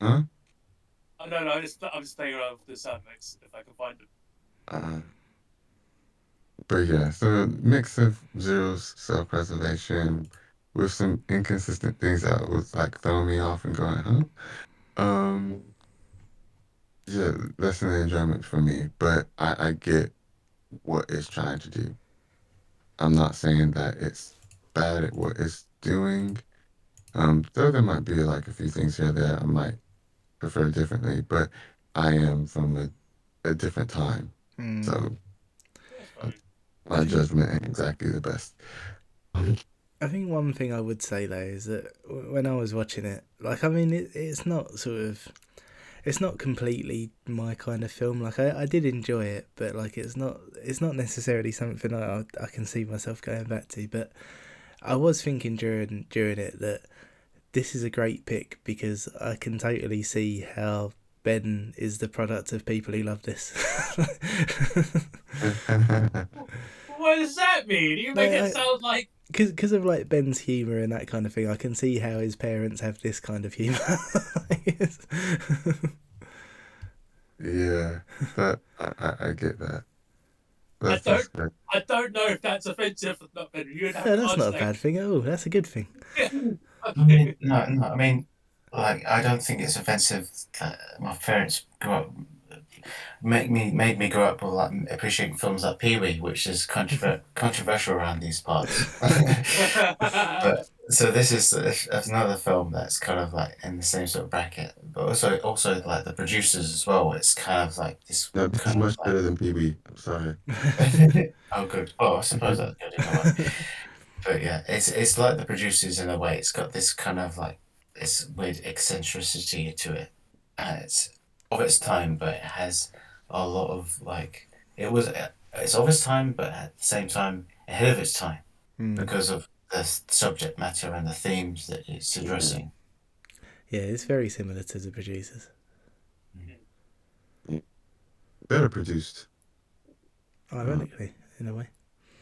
huh? Oh, no, I'm just playing around with the sound effects if I can find them. Uh, but yeah, so a mix of Zero's self-preservation with some inconsistent things that was like throwing me off and going, huh? Yeah, that's an enjoyment for me. But I get what it's trying to do. I'm not saying that it's bad at what it's doing. Though there might be like a few things here that I might prefer differently, but I am from a different time. So That's uh, fine. I my think judgment ain't exactly the best. I think one thing I would say though is that when I was watching it, like I mean, it's not completely my kind of film. Like I did enjoy it, but like it's not necessarily something I can see myself going back to. But I was thinking during it that this is a great pick because I can totally see how Ben is the product of people who love this. What does that mean? You make it sound like because of like Ben's humour and that kind of thing. I can see how his parents have this kind of humour. Yeah, I get that. I That's good. don't know if that's offensive or not, Ben. You'd have No, to that's not a answer bad thing at all. That's a good thing. that. I mean, no. I mean, like, I don't think it's offensive that my parents grew up, made me grow up with like appreciating films like Pee-wee, which is controversial around these parts. But so this is another film that's kind of like in the same sort of bracket, but also like the producers as well. It's kind of like this No, this is kind of much better than Pee-wee. I'm sorry. oh, good. Oh, I suppose that's good in a way. But yeah, it's like the producers in a way. It's got this kind of like this weird eccentricity to it, and it's of its time, but it has a lot of like it's of its time, but at the same time ahead of its time because of the subject matter and the themes that it's addressing. Yeah, it's very similar to the producers. Better produced. Ironically, in a way.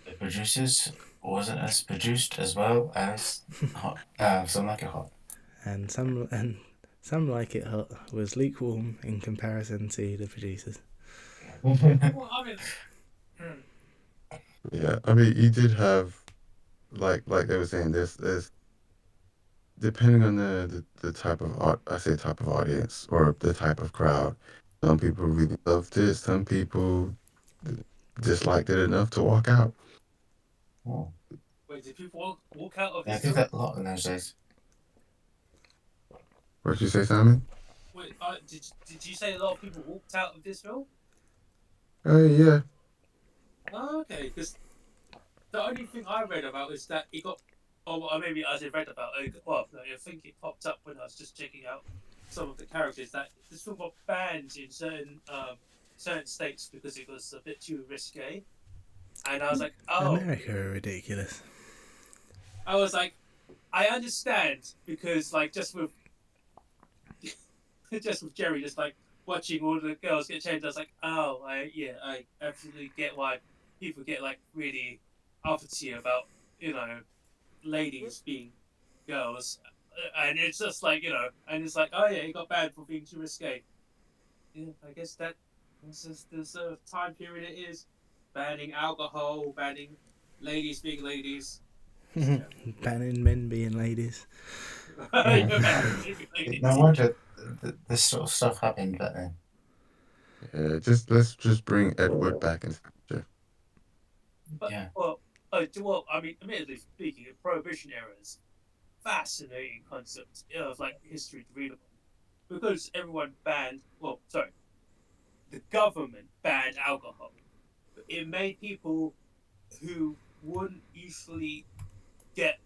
The producers wasn't as produced as well as Hot. Some Like It Hot. And some Like It Hot was lukewarm in comparison to the producers. Well, I mean, Yeah, I mean, you did have like they were saying, there's depending on the type of I say type of audience or the type of crowd. Some people really loved it. Some people disliked it enough to walk out. Oh. wait, did people walk out of Yeah, I this did film? that a lot in those days. What'd you say, Simon? Wait, did you say a lot of people walked out of this film? Yeah. Oh, okay, because the only thing I read about is that it got, or maybe I read about it. Well, no, I think it popped up when I was just checking out some of the characters that this film got banned in certain states because it was a bit too risque. And I was like, oh, America are ridiculous. I was like, I understand because like just with Jerry just like watching all the girls get changed, I was like, oh, I absolutely get why people get like really uppity about ladies being girls, and it's just like and it's like, oh yeah, he got banned for being too risque. Yeah, I guess that's just the sort of time period it is, banning alcohol, banning ladies being ladies. Banning men being ladies. No wonder this sort of stuff happened back then. Yeah, let's just bring Edward back into the picture. But, Yeah. well, I mean, admittedly speaking, in Prohibition eras, fascinating concept of like history to read about because everyone banned. Well, sorry, the government banned alcohol. It made people who wouldn't usually get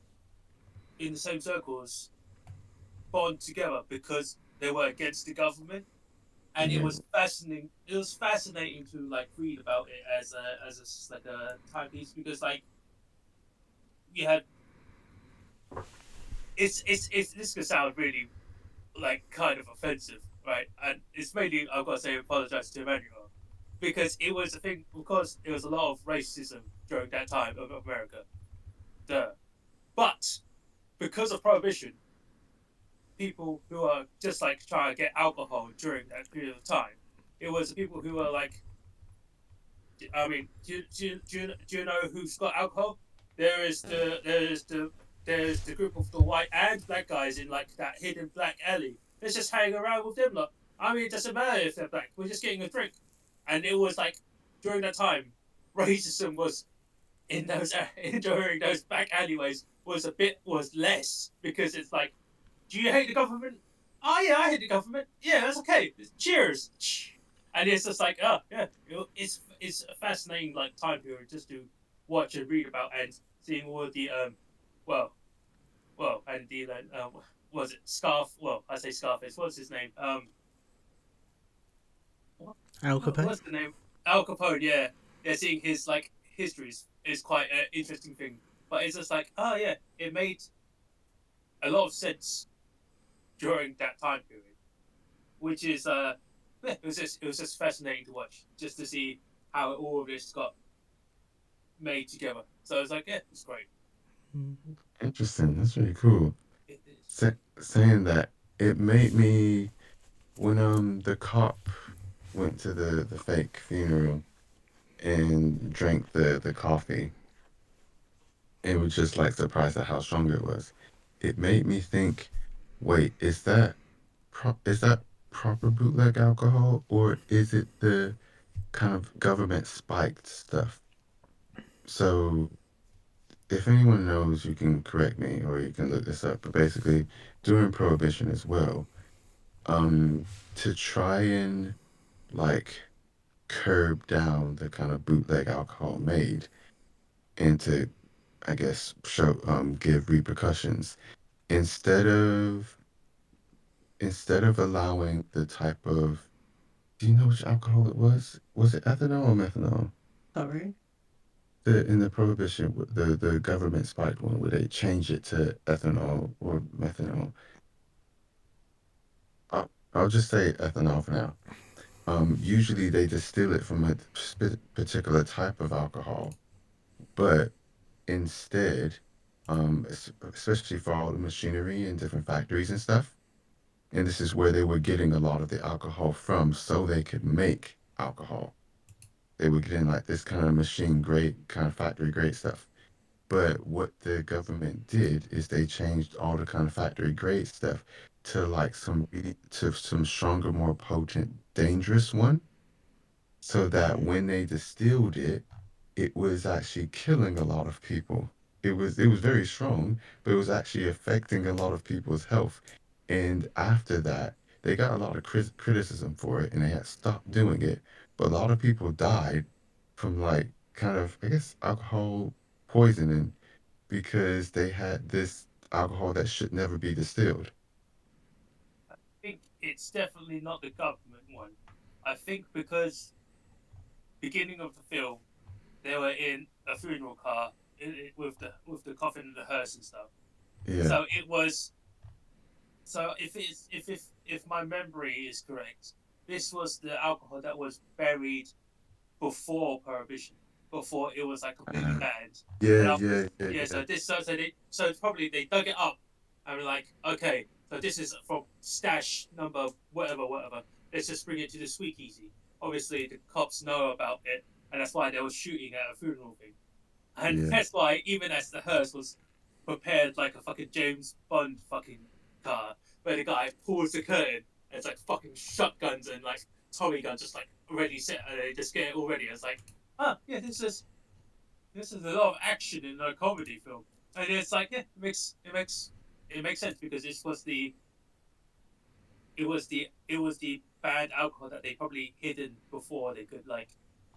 in the same circles bond together because they were against the government, and it was fascinating. It was fascinating to like read about it as a timepiece because like you had it's this could sound really like kind of offensive, right? And it's mainly I've got to say apologize to Emmanuel because it was a thing because there was a lot of racism during that time of America. But because of Prohibition, people who are just like trying to get alcohol during that period of time, it was the people who were like, I mean, do you know who's got alcohol? There's the group of the white and black guys in like that hidden black alley. Let's just hang around with them. Look, I mean, it doesn't matter if they're black. We're just getting a drink. And it was like during that time, racism was in those during those back alleyways was less because it's like, do you hate the government? Oh yeah, I hate the government. Yeah, that's okay. Cheers. And it's just like, oh yeah, it's a fascinating like time period just to watch and read about and seeing all the and the was it Scarf? Well, I say Scarface. What's his name? Al Capone. What's the name? Al Capone. Yeah, seeing his like history is quite an interesting thing but it's just like, oh yeah, it made a lot of sense during that time period, which is yeah, it was just fascinating to watch, just to see how all of this got made together. So I was like, yeah, it's great. Interesting. That's really cool. It is. Saying that, it made me, when the cop went to the fake funeral and drank the coffee, and was just like surprised at how strong it was. It made me think, wait, is that proper bootleg alcohol, or is it the kind of government spiked stuff? So if anyone knows, you can correct me or you can look this up. But basically, during Prohibition as well, to try and like curb down the kind of bootleg alcohol made, and to, I guess, show give repercussions, instead of allowing the type of, do you know which alcohol it was? Was it ethanol or methanol? Sorry. In the Prohibition, the government spiked one where they changed it to ethanol or methanol. I'll just say ethanol for now. Usually they distill it from a particular type of alcohol, but instead, especially for all the machinery and different factories and stuff, and this is where they were getting a lot of the alcohol from, so they could make alcohol. They were getting like this kind of machine grade, kind of factory grade stuff. But what the government did is they changed all the kind of factory grade stuff to like some stronger, more potent, dangerous one, so that when they distilled it, it was actually killing a lot of people. It was very strong, but it was actually affecting a lot of people's health. And after that, they got a lot of criticism for it, and they had stopped doing it. But a lot of people died from like kind of, I guess, alcohol poisoning, because they had this alcohol that should never be distilled. I think it's definitely not the government one. I think because beginning of the film, they were in a funeral car with the coffin and the hearse and stuff. Yeah. So it was. So if my memory is correct, this was the alcohol that was buried before Prohibition, before it was like completely Uh, banned. yeah, And yeah, afterwards, yeah, yeah. yeah, So it's probably they dug it up and were like, okay, so this is from stash number whatever. Let's just bring it to the speakeasy. Obviously, the cops know about it, and that's why they were shooting at a funeral thing. And yeah, that's why even as the hearse was prepared like a fucking James Bond fucking car, where the guy pulls the curtain and it's like fucking shotguns and like Tommy guns just like already set and they just get it already. It's like, oh yeah, this is a lot of action in a comedy film. And it's like, yeah, it makes sense because it was the bad alcohol that they probably hidden before they could like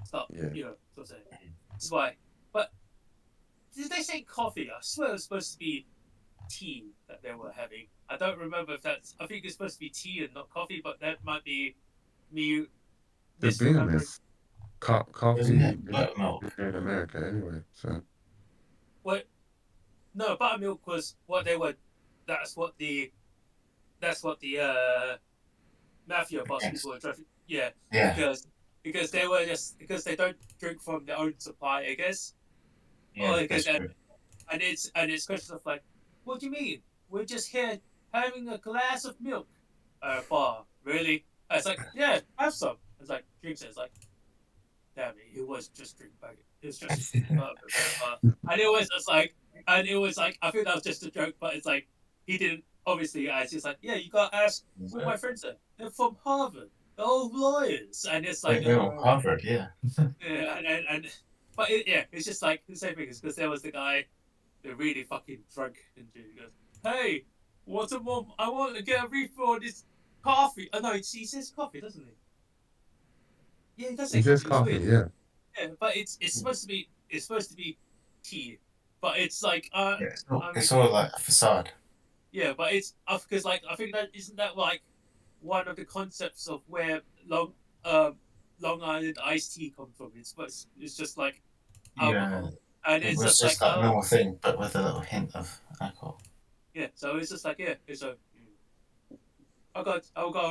stop, yeah. sort of saying. That's why. But did they say coffee? I swear it was supposed to be tea that they were having. I don't remember if that's. I think it's supposed to be tea and not coffee, but that might be me To be misremembering. honest, Wasn't coffee it is buttermilk? here in America anyway. So What? No, buttermilk was what they were. That's what the. That's what the mafia boss Yes. people were trying. Yeah, Yeah. because they were just because they don't drink from their own supply, I guess. Yeah, Or because that's true. and it's questions of like, what do you mean? We're just here having a glass of milk. Bar, really? It's like, yeah, have some. It's like drinks it. It's like, damn it was just drink bag. It was just and it was just like, and it was like, I think that was just a joke, but it's like he didn't obviously. It's just like, yeah, you got to ask all my friends are. They're from Harvard. They're all lawyers, and it's like, We're all Harvard, yeah. yeah, and but yeah, it's just like the same thing. Because there was the guy they're really fucking drunk and he goes, hey, what's a mom? I want to get a refill on this coffee. Oh no, he says coffee, doesn't he? Yeah, he does say it's just coffee. It's coffee. weird. Yeah, Yeah, but it's supposed to be tea. But it's like Yeah, I it's mean all like a facade. yeah, but it's because like I think that isn't that like one of the concepts of where Long Island iced tea comes from. It's just like Yeah. alcohol, And It it's was just just like, that normal thing, but with a little hint of alcohol. yeah. So it's just like, yeah. So I got to I got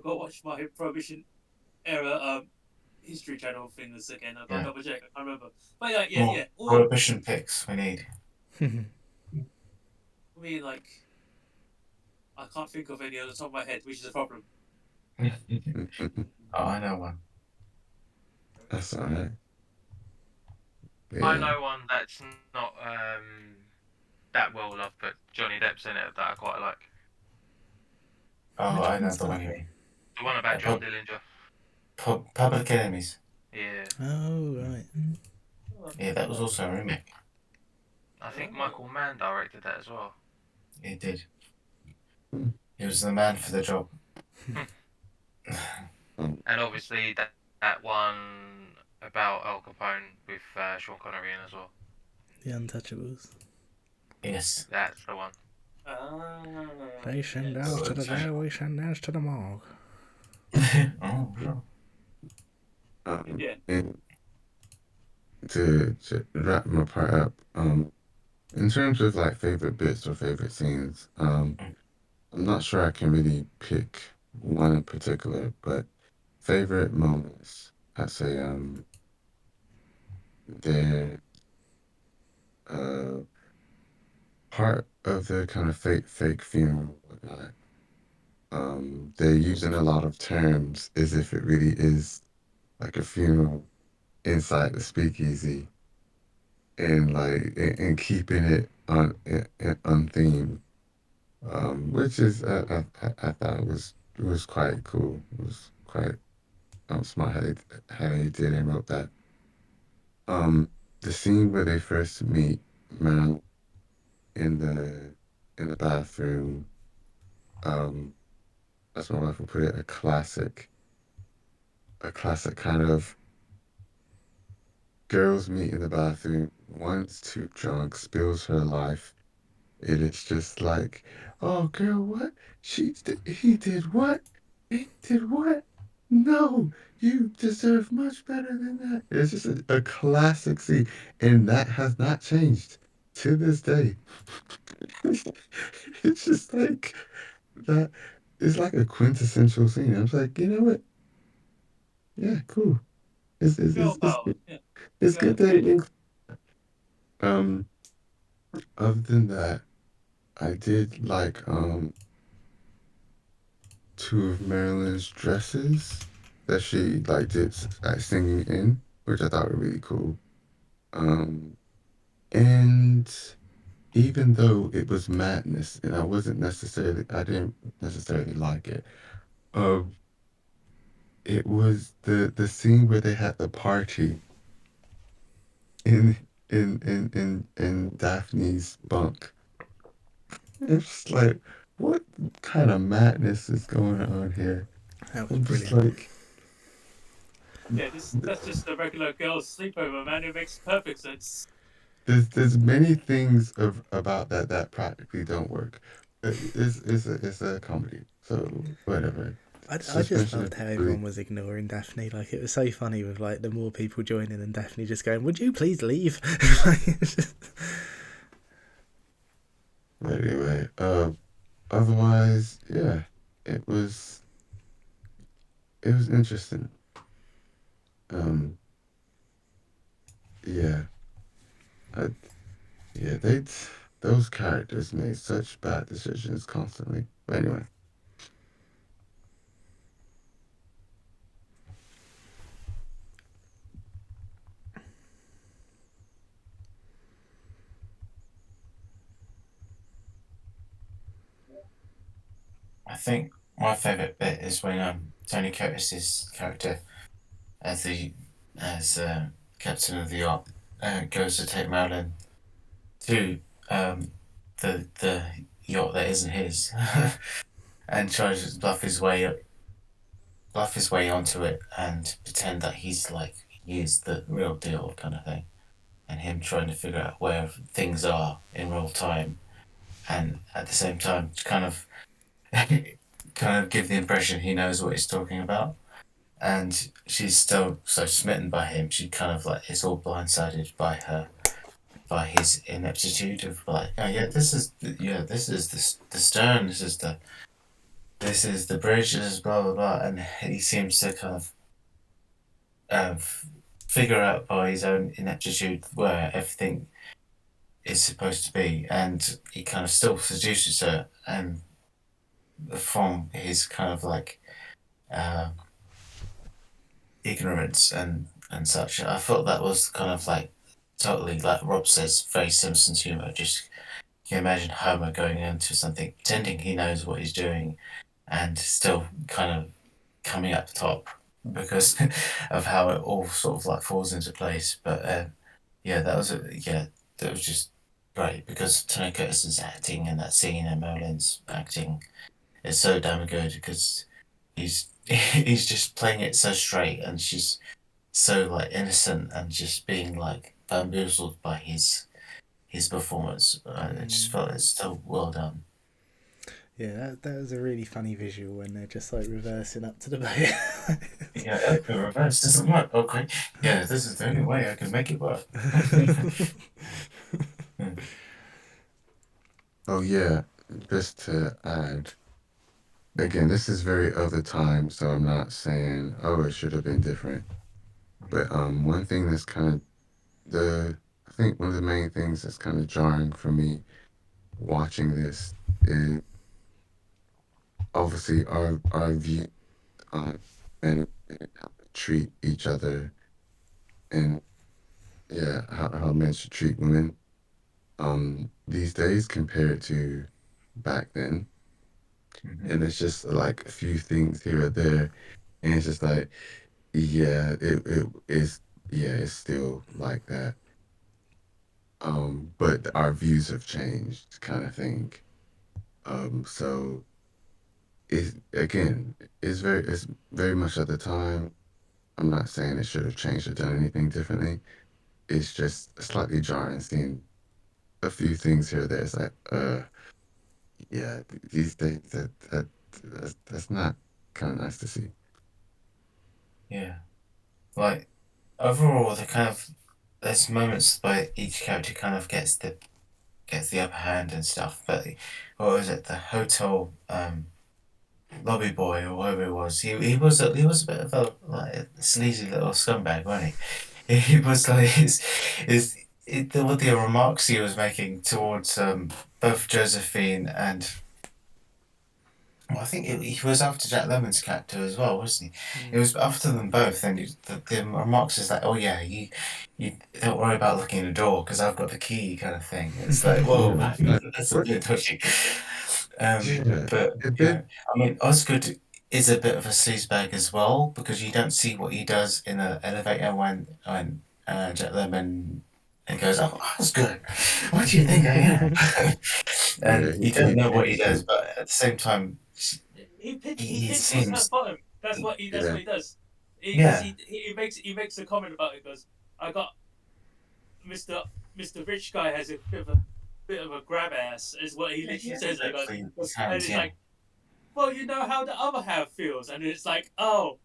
to watch my Prohibition era History Channel things again. I got to Yeah. double check. I can't remember. But yeah, yeah, More yeah. All, Prohibition picks we need. I mean, like, I can't think of any on the top of my head, which is a problem. Oh, I know one. That's alright. I Yeah. know one that's not that well loved, but Johnny Depp's in it that I quite like. Oh, Which I know one's the that? one you mean. The one about John Dillinger. Public Enemies. Yeah. Oh, right. Yeah, that was also a remake. I think Michael Mann directed that as well. He did. He was the man for the job. And obviously that one about Al Capone with Sean Connery in as well. The Untouchables. Yes. That's the one. They send yes. out to the jail, we send out to the morgue. Oh, sure. Yeah. And to wrap my part up, in terms of like favorite bits or favorite scenes, I'm not sure I can really pick one in particular, but favorite moments, I'd say they're part of the kind of fake funeral and whatnot. They're using a lot of terms as if it really is like a funeral inside the speakeasy, and like and keeping it on theme, which is I thought it was quite cool. It was quite smart how they did and wrote that. Um, the scene where they first meet Mal in the bathroom, as my wife would put it, a classic kind of girls meet in the bathroom. One's too drunk, spills her life. It is just like, oh girl, what? He did what? He did what? No, you deserve much better than that. It's just a classic scene, and that has not changed to this day. It's just like that. It's like a quintessential scene. I was like, you know what? Yeah, cool. Girl power. Yeah. It's Girl. good that um. Other than that, I did like two of Marilyn's dresses that she like did like singing in, which I thought were really cool. Um, and even though it was madness, and I didn't necessarily like it. Um, it was the scene where they had the party in in Daphne's bunk. It's like, what kind of madness is going on here? That was I'm just brilliant. like, Yeah, that's just a regular girl's sleepover, man. It makes perfect sense. there's many things about that practically don't work. It's a comedy, so whatever. I just Suspension loved of how disbelief. everyone was ignoring Daphne. Like, it was so funny with like the more people joining and Daphne just going, "Would you please leave?" Like, it's just- But anyway, otherwise, yeah, it was interesting. Um, yeah, I, yeah, those characters made such bad decisions constantly. But anyway. I think my favourite bit is when Tony Curtis's character as captain of the yacht goes to take Marilyn to the yacht that isn't his and tries to bluff his way onto it and pretend that he is the real deal kind of thing, and him trying to figure out where things are in real time, and at the same time kind of give the impression he knows what he's talking about. and she's still so smitten by him. She kind of like is all blindsided by his ineptitude of like, oh yeah, this is the stern, this is the bridge, this is blah blah blah, and he seems to kind of figure out by his own ineptitude where everything is supposed to be, and he kind of still seduces her, and from his kind of like uh, ignorance and such. I thought that was kind of like totally like Rob says, very Simpsons humor. Just you can imagine Homer going into something, pretending he knows what he's doing, and still kind of coming up top because of how it all sort of like falls into place. But yeah, that was just great because Tony Curtis's acting in that scene and Merlin's acting is so damn good because he's just playing it so straight, and she's so like innocent and just being like bamboozled by his performance. I just felt it's so well done. Yeah, that was a really funny visual when they're just like reversing up to the boat. Yeah, the reverse doesn't work. Okay, yeah, this is the only way I can make it work. Oh yeah, just to add, again, this is very of the time, so I'm not saying, oh, it should have been different. But one thing that's kind of I think one of the main things that's kind of jarring for me watching this is obviously our view on men and how to treat each other, and yeah, how men should treat women these days compared to back then. And it's just like a few things here or there, and it's just like, yeah, it is, yeah, it's still like that. But our views have changed, kind of thing. So it again, it's very much at the time. I'm not saying it should have changed or done anything differently. It's just slightly jarring seeing a few things here or there. It's like, yeah, these things that's not kind of nice to see. Yeah, like overall, the kind of there's moments where each character kind of gets the upper hand and stuff. But what was it? The hotel lobby boy or whoever it was. He was a bit of a like a sleazy little scumbag, wasn't he? He was like what the remarks he was making towards both Josephine and. Well, I think he was after Jack Lemon's character as well, wasn't he? It was after them both, and the remarks is like, "Oh yeah, you don't worry about looking at the door because I've got the key," kind of thing. It's like, whoa, that's a bit touchy. Yeah, But it yeah, did. I mean, Osgood is a bit of a sleazebag as well because you don't see what he does in the elevator when Jack Lemmon and goes, "Oh, Osgood, what do you think I am?" Yeah, And you he don't know what he pinches does, it. but at the same time, He he pitches her seems bottom. That's what Yeah, he does. Because yeah, he makes a comment about it. Goes, I got Mister Rich guy has a bit of a grab ass is what he literally yeah, says. He goes, exactly. His and hands, it's yeah, like, well, you know how the other half feels, and it's like, oh,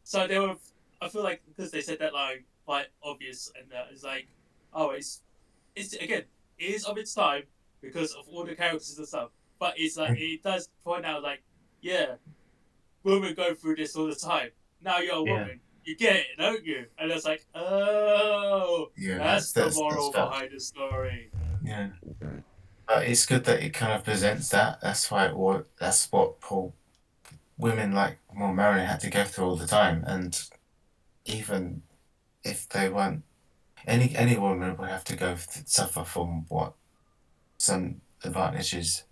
so they were. I feel like because they said that line quite obvious, and it's like, oh, it's again, it is of its time because of all the characters and stuff, but it's like it does point out like, yeah, women go through this all the time. Now you're a yeah, woman, you get it, don't you? And it's like, oh, yeah. that's the That's moral fact. behind the story. Yeah, okay. but it's good that it kind of presents that. That's why it was. That's what Paul women like more Marilyn had to go through all the time, and even if they weren't, any woman would have to suffer from what some advantages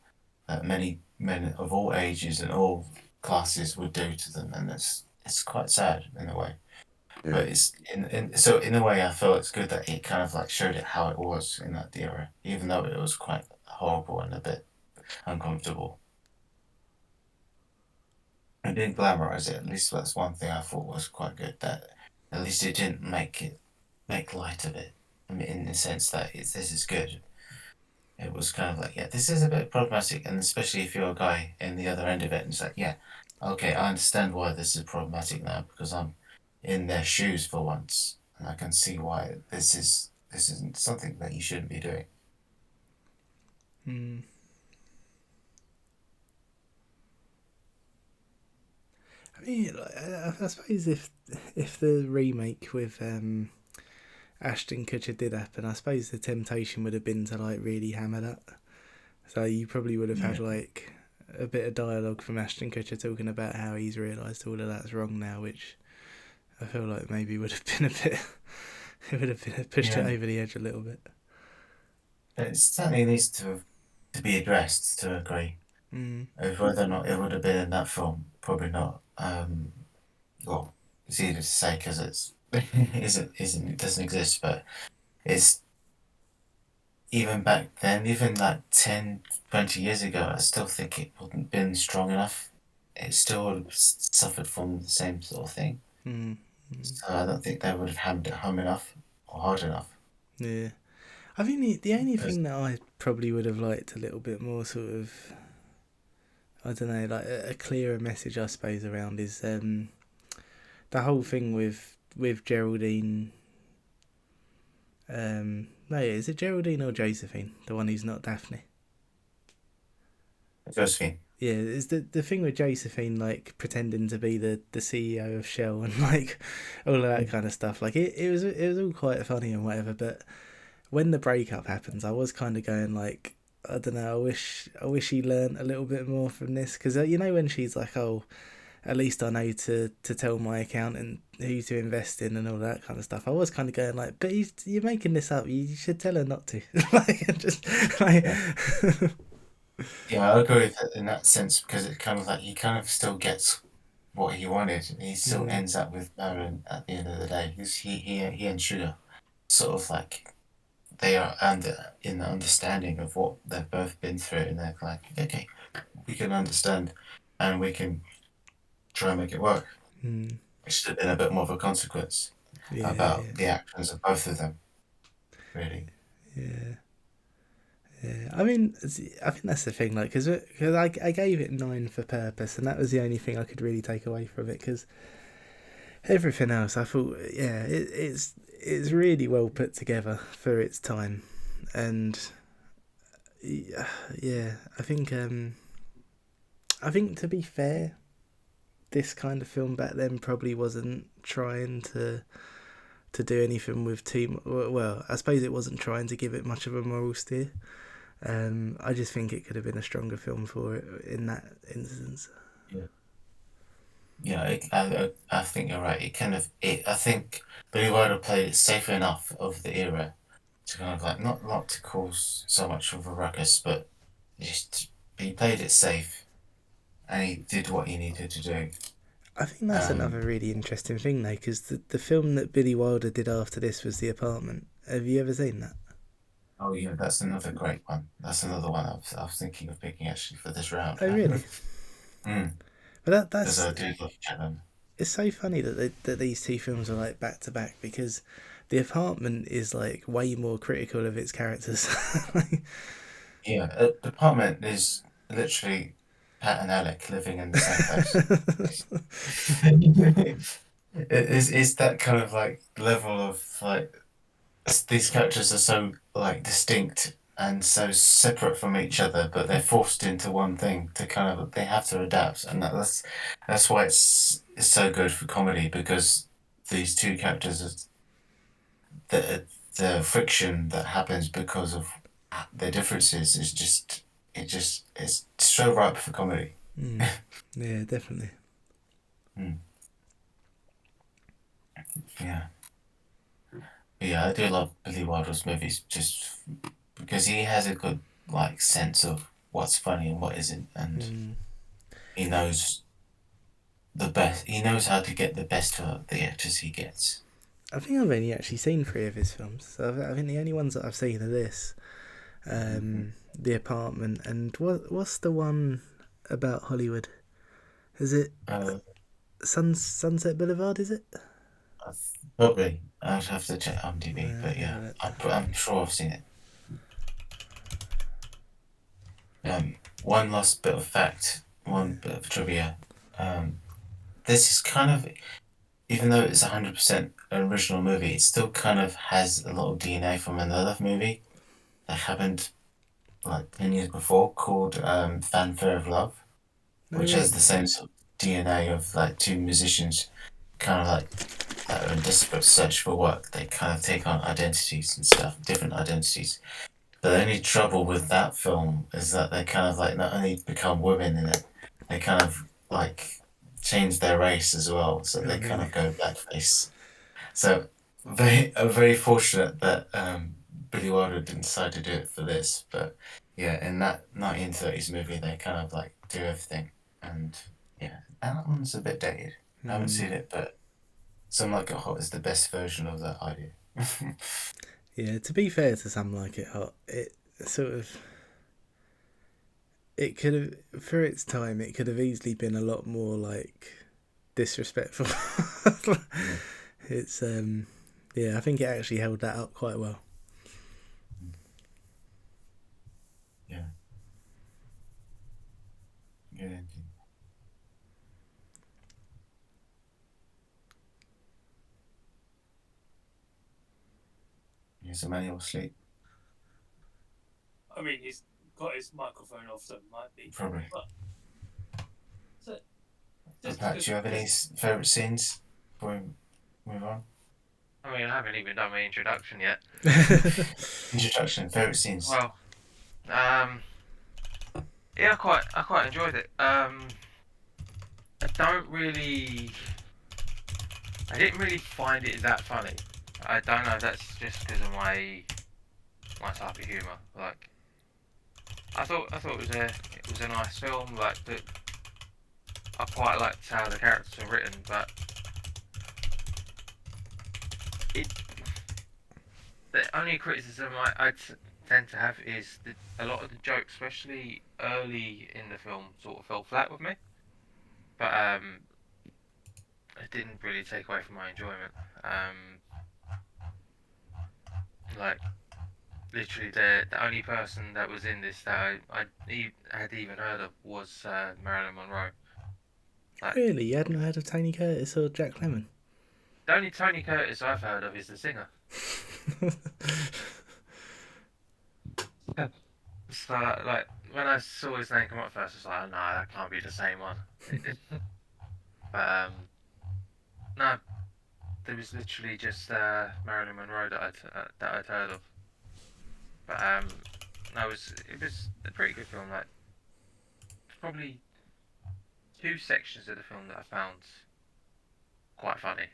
that many men of all ages and all classes would do to them, and it's quite sad in a way. Yeah, But it's so in a way I feel it's good that it kind of like showed it how it was in that era, even though it was quite horrible and a bit uncomfortable. It didn't glamorize it. At least that's one thing I thought was quite good. That at least it didn't make light of it. I mean, in the sense that this is good. It was kind of like, yeah, this is a bit problematic, and especially if you're a guy in the other end of it, and it's like, yeah, okay, I understand why this is problematic now because I'm in their shoes for once, and I can see why this isn't something that you shouldn't be doing. Mm. I mean, like, I suppose if the remake with Ashton Kutcher did happen, I suppose the temptation would have been to like really hammer that. So you probably would have had like a bit of dialogue from Ashton Kutcher talking about how he's realised all of that's wrong now, which I feel like maybe would have been a bit. It would have been pushed it over the edge a little bit. It certainly needs to be addressed to a degree. Mm. Whether or not it would have been in that film, probably not. Well, it's easy to say because it's it doesn't exist, but it's even back then, even like 10, 20 years ago, I still think it wouldn't have been strong enough. It still would have suffered from the same sort of thing. Mm. So I don't think they would have hammered it home enough or hard enough. Yeah. I think the only Because- thing that I probably would have liked a little bit more sort of, I don't know, like a clearer message, I suppose, around is the whole thing with Geraldine. No, is it Geraldine or Josephine, the one who's not Daphne? Josephine. Yeah, is the thing with Josephine like pretending to be the CEO of Shell and like all of that kind of stuff. Like it was all quite funny and whatever, but when the breakup happens, I was kind of going like, I don't know. I wish he learnt a little bit more from this because you know when she's like, oh, at least I know to tell my accountant who to invest in and all that kind of stuff. I was kind of going like, but you're making this up. You should tell her not to. Like just like. Yeah, I agree with it in that sense because it kind of like he kind of still gets what he wanted. He still ends up with Marilyn at the end of the day. Because he and Sugar sort of like they are in the understanding of what they've both been through, and they're like, okay, we can understand, and we can try and make it work. Mm. It should have been a bit more of a consequence about the actions of both of them. Really. Yeah. Yeah, I mean, I think that's the thing, like, because I gave it 9 for purpose, and that was the only thing I could really take away from it, because everything else, I thought, yeah, it's really well put together for its time, and yeah, I think to be fair, this kind of film back then probably wasn't trying to do anything with too well. I suppose it wasn't trying to give it much of a moral steer. I just think it could have been a stronger film for it in that instance. Yeah, I think you're right. I think Billy Wilder played it safe enough of the era to kind of like not to cause so much of a ruckus, but he played it safe, and he did what he needed to do. I think that's another really interesting thing, though, because the film that Billy Wilder did after this was The Apartment. Have you ever seen that? Oh yeah, that's another great one. That's another one I was thinking of picking actually for this round. Oh, really? Mm. But Because I do love Chapman. it's so funny that these two films are like back to back, because The Apartment is like way more critical of its characters. Yeah, the apartment is literally Pat and Alec living in the same place. It's that kind of like level of like these characters are so like distinct and so separate from each other, but they're forced into one thing to kind of they have to adapt, and that's why it's so good for comedy, because these two characters the friction that happens because of their differences is just it's so ripe for comedy. Yeah, definitely. Yeah. Yeah, I do love Billy Wilder's movies just because he has a good like sense of what's funny and what isn't, and he knows the best. He knows how to get the best for the actors he gets. I think I've only actually seen 3 of his films. So I think the only ones that I've seen are this, The Apartment, and what's the one about Hollywood? Is it Sunset Boulevard? Is it? Probably. I'd have to check IMDb, but yeah, I'm sure I've seen it. One last bit of fact, one bit of trivia. this is kind of, even though it's 100% an original movie, it still kind of has a lot of DNA from another movie that happened like 10 years before called Fanfare of Love, which has the same sort of DNA of like two musicians kind of like that are in desperate search for work. They kind of take on identities and stuff, different identities. But the only trouble with that film is that they kind of like not only become women in it, they kind of like change their race as well. So they kind of go blackface. So very fortunate that Billy Wilder didn't decide to do it for this. But yeah, in that 1930s movie, they kind of like do everything. And yeah, that one's a bit dated. I haven't seen it, but Some Like It Hot is the best version of that idea. Yeah, to be fair to Some Like It Hot, it sort of, it could have, for its time, it could have easily been a lot more like disrespectful. It's yeah, I think it actually held that up quite well. Yeah. Good ending. Is Emmanuel asleep? I mean, he's got his microphone off, so it might be. Probably. But, so, Pat, do you have any favourite scenes before we move on? I mean, I haven't even done my introduction yet. Introduction, favourite scenes. Well, yeah, I quite enjoyed it. I didn't really find it that funny. I don't know if that's just because of my type of humour. Like, I thought it was a nice film. Like, I quite liked how the characters were written, but the only criticism I tend to have is that a lot of the jokes, especially early in the film, sort of fell flat with me. But it didn't really take away from my enjoyment. Like, literally, the only person that was in this that I had even heard of was Marilyn Monroe. Like, Really? You hadn't heard of Tony Curtis or Jack Lemmon? the only Tony Curtis I've heard of is the singer. So, like, when I saw his name come up first, I was like, no, that can't be the same one. But, no, there was literally just Marilyn Monroe that I'd heard of. But, no, it was a pretty good film. Like, there's probably two sections of the film that I found quite funny.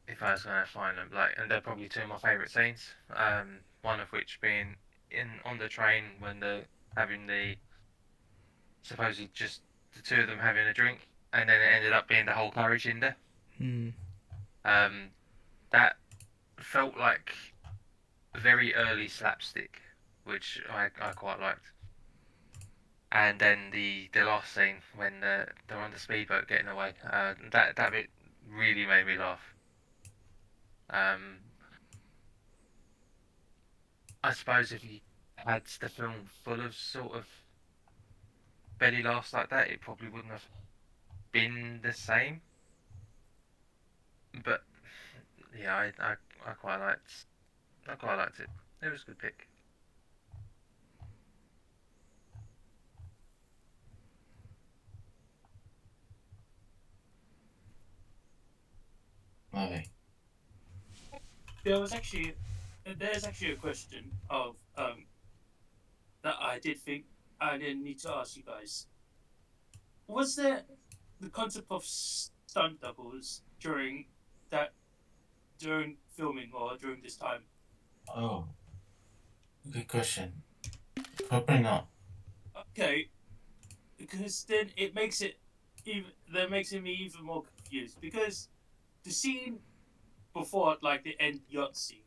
If I was going to find them, like, and they're probably two of my favourite scenes. One of which being on the train when they're having supposedly just the two of them having a drink, and then it ended up being the whole carriage in there. That felt like very early slapstick, which I quite liked. And then the last scene when they're on the speedboat getting away, that bit really made me laugh. I suppose if you had the film full of sort of belly laughs like that, it probably wouldn't have been the same. But yeah, I quite liked it. It was a good pick. Lovely. there's actually a question of that I did think I didn't need to ask you guys. Was there the concept of stunt doubles during filming or during this time? Oh, good question. Probably not. Okay, because then it makes it me even more confused, because the scene before, like the end yacht scene,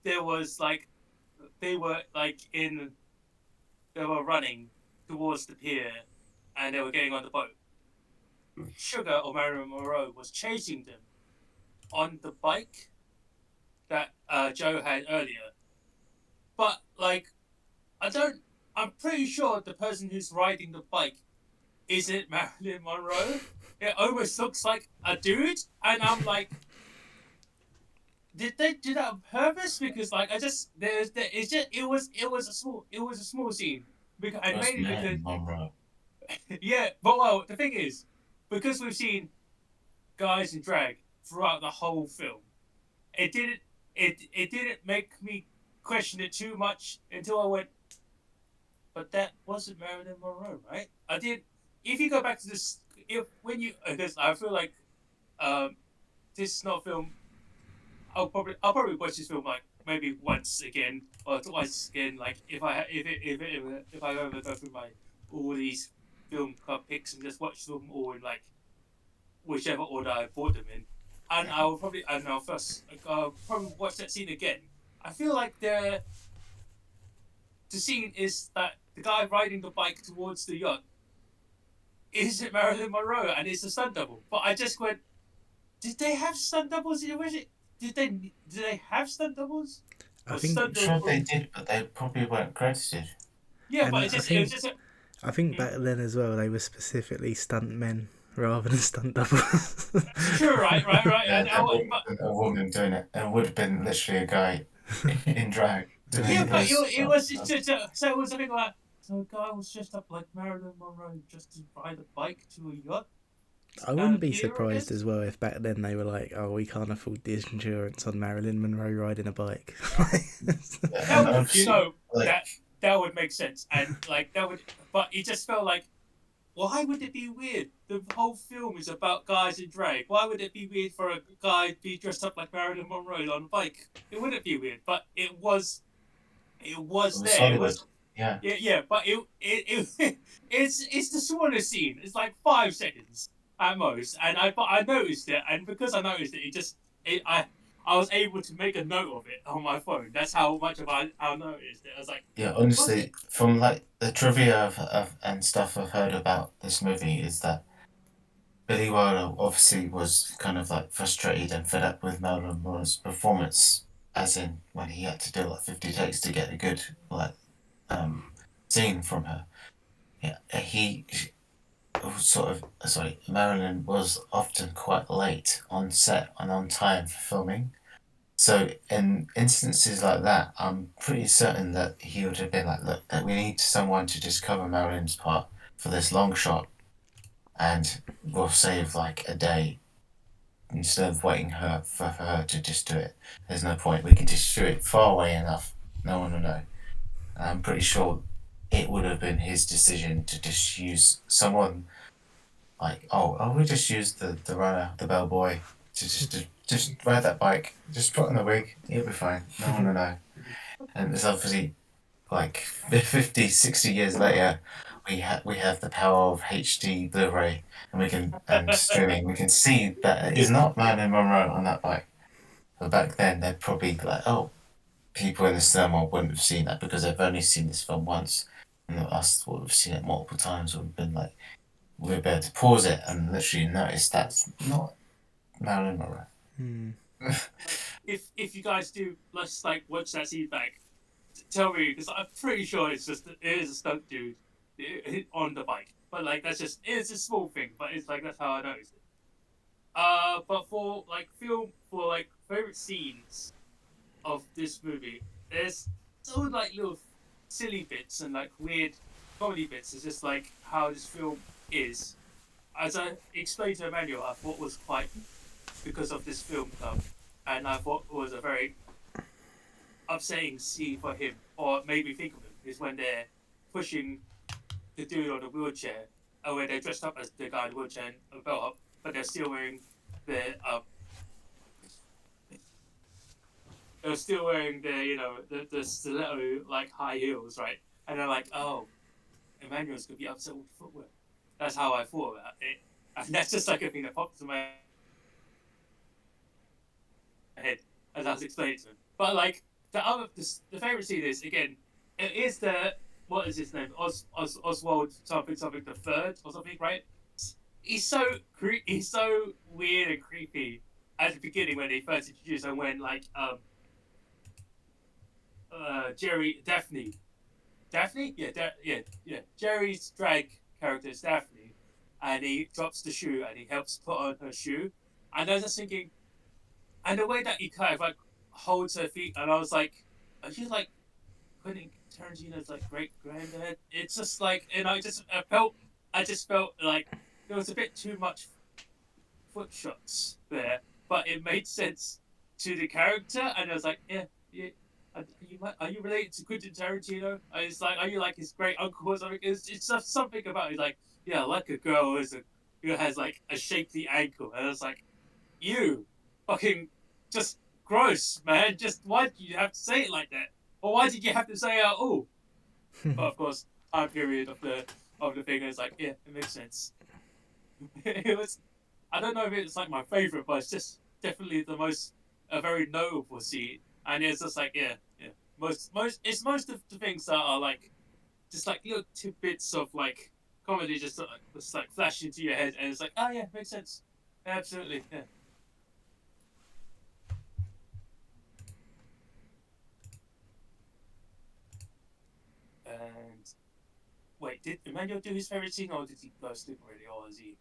there was like they were running towards the pier and they were getting on the boat. Sugar, or Marilyn Monroe, was chasing them on the bike that Joe had earlier. But like, I'm pretty sure the person who's riding the bike is it Marilyn Monroe? It almost looks like a dude, and I'm like, did they do that on purpose? Because like I just it was a small scene because It and was mainly because Marilyn Monroe. yeah, but well the thing is because we've seen guys in drag throughout the whole film, it didn't make me question it too much until I went, but that wasn't Marilyn Monroe, right? I did. If you go back to this, if when you because I feel like um this is not a film. I'll probably watch this film like maybe once again or twice again. Like if I ever go through my all these film club picks and just watch them all in like whichever order I bought them in, and I'll first probably watch that scene again. I feel like the scene is that the guy riding the bike towards the yacht is it Marilyn Monroe and it's a stunt double. But I just went, did they have stunt doubles in the original? Did they have stunt doubles? I Or think stunt Sure, doubles? they did, but they probably weren't credited. Yeah, And but I it was think- just I think back then as well they were specifically stunt men rather than stunt doubles. true, right. Yeah, And there wouldn't have been a woman doing it. There would have been literally a guy in drag. yeah, but Those it was stuff. just so it was a thing like so a guy was dressed up like Marilyn Monroe just to ride a bike to a yacht. I wouldn't be Here it surprised is. as well if back then they were like, "Oh, we can't afford the insurance on Marilyn Monroe riding a bike." Yeah, and obviously, like, that would make sense, and like that would, but it just felt like, why would it be weird? The whole film is about guys in drag. Why would it be weird for a guy to be dressed up like Marilyn Monroe on a bike? It wouldn't be weird, but it was there. Hollywood. It was Yeah. yeah, but it's the smallest scene. It's like 5 seconds at most, and I noticed it, and because I noticed it, I was able to make a note of it on my phone. That's how much of I noticed it. I was like, Yeah, honestly, from like the trivia and stuff I've heard about this movie is that Billy Wilder obviously was kind of like frustrated and fed up with Marilyn Monroe's performance, as in when he had to do like 50 takes to get a good like scene from her. Yeah, he was sort of sorry. Marilyn was often quite late on set and on time for filming. So in instances like that, I'm pretty certain that he would have been like, look, that we need someone to just cover Marilyn's part for this long shot, and we'll save like a day instead of waiting for her to just do it. There's no point. We can just shoot it far away enough. No one will know. And I'm pretty sure it would have been his decision to just use someone like, we just use the runner, the bellboy, to just ride that bike, just put on the wig, he'll be fine, no one will know. And it's obviously like 50, 60 years later, we have the power of HD Blu-ray, and streaming, we can see that it is not Marilyn Monroe on that bike. But back then, they'd probably be like, people in the cinema wouldn't have seen that because they've only seen this film once, and us would have seen it multiple times would have been like, we'll be able to pause it and literally notice that's not Marilyn Monroe. if you guys do, let's like watch that scene back. Tell me, because I'm pretty sure it is a stunt dude on the bike. But like it's a small thing, but it's like that's how I noticed it. But for like favorite scenes of this movie, there's so like little silly bits and like weird comedy bits. It's just like how this film is. As I explained to Emmanuel, I thought was quite because of this film club, and I thought it was a very upsetting scene for him, or made me think of him, is when they're pushing the dude on the wheelchair, or when they're dressed up as the guy in the wheelchair and a belt up, but they're still wearing their the stiletto like high heels, right? And they're like, oh, Emmanuel's gonna be upset with the footwear. That's how I thought about it, and that's just like a thing that popped into my head as I was explaining to him. But like the favorite scene is again, it is the what is his name? Oswald something the third or something, right? He's so weird and creepy at the beginning when they first introduced him. When like Daphne, yeah, Jerry's drag character is Daphne, and he drops the shoe and he helps put on her shoe. And I was just thinking, and the way that he kind of like holds her feet, and I was like, are you like putting Tarantino's like great granddad? It's just like, and I just felt like there was a bit too much foot shots there, but it made sense to the character, and I was like, yeah, yeah. Are you related to Quentin Tarantino? And it's like, are you like his great uncle or something? It's just something about it, like, yeah, I like a girl who has like a shapely ankle, and I was like, you fucking just gross, man. Just why did you have to say it like that? Or why did you have to say oh? But of course, time period of the thing is like, yeah, it makes sense. It was, I don't know if it's like my favorite, but it's just definitely a very notable scene. And it's just like, yeah, yeah. Most of the things that are like just like little tidbits of like comedy just like flash into your head, and it's like, oh yeah, makes sense. Absolutely, yeah. And wait, did Emmanuel do his favorite scene, or did he go sleep already, or is he?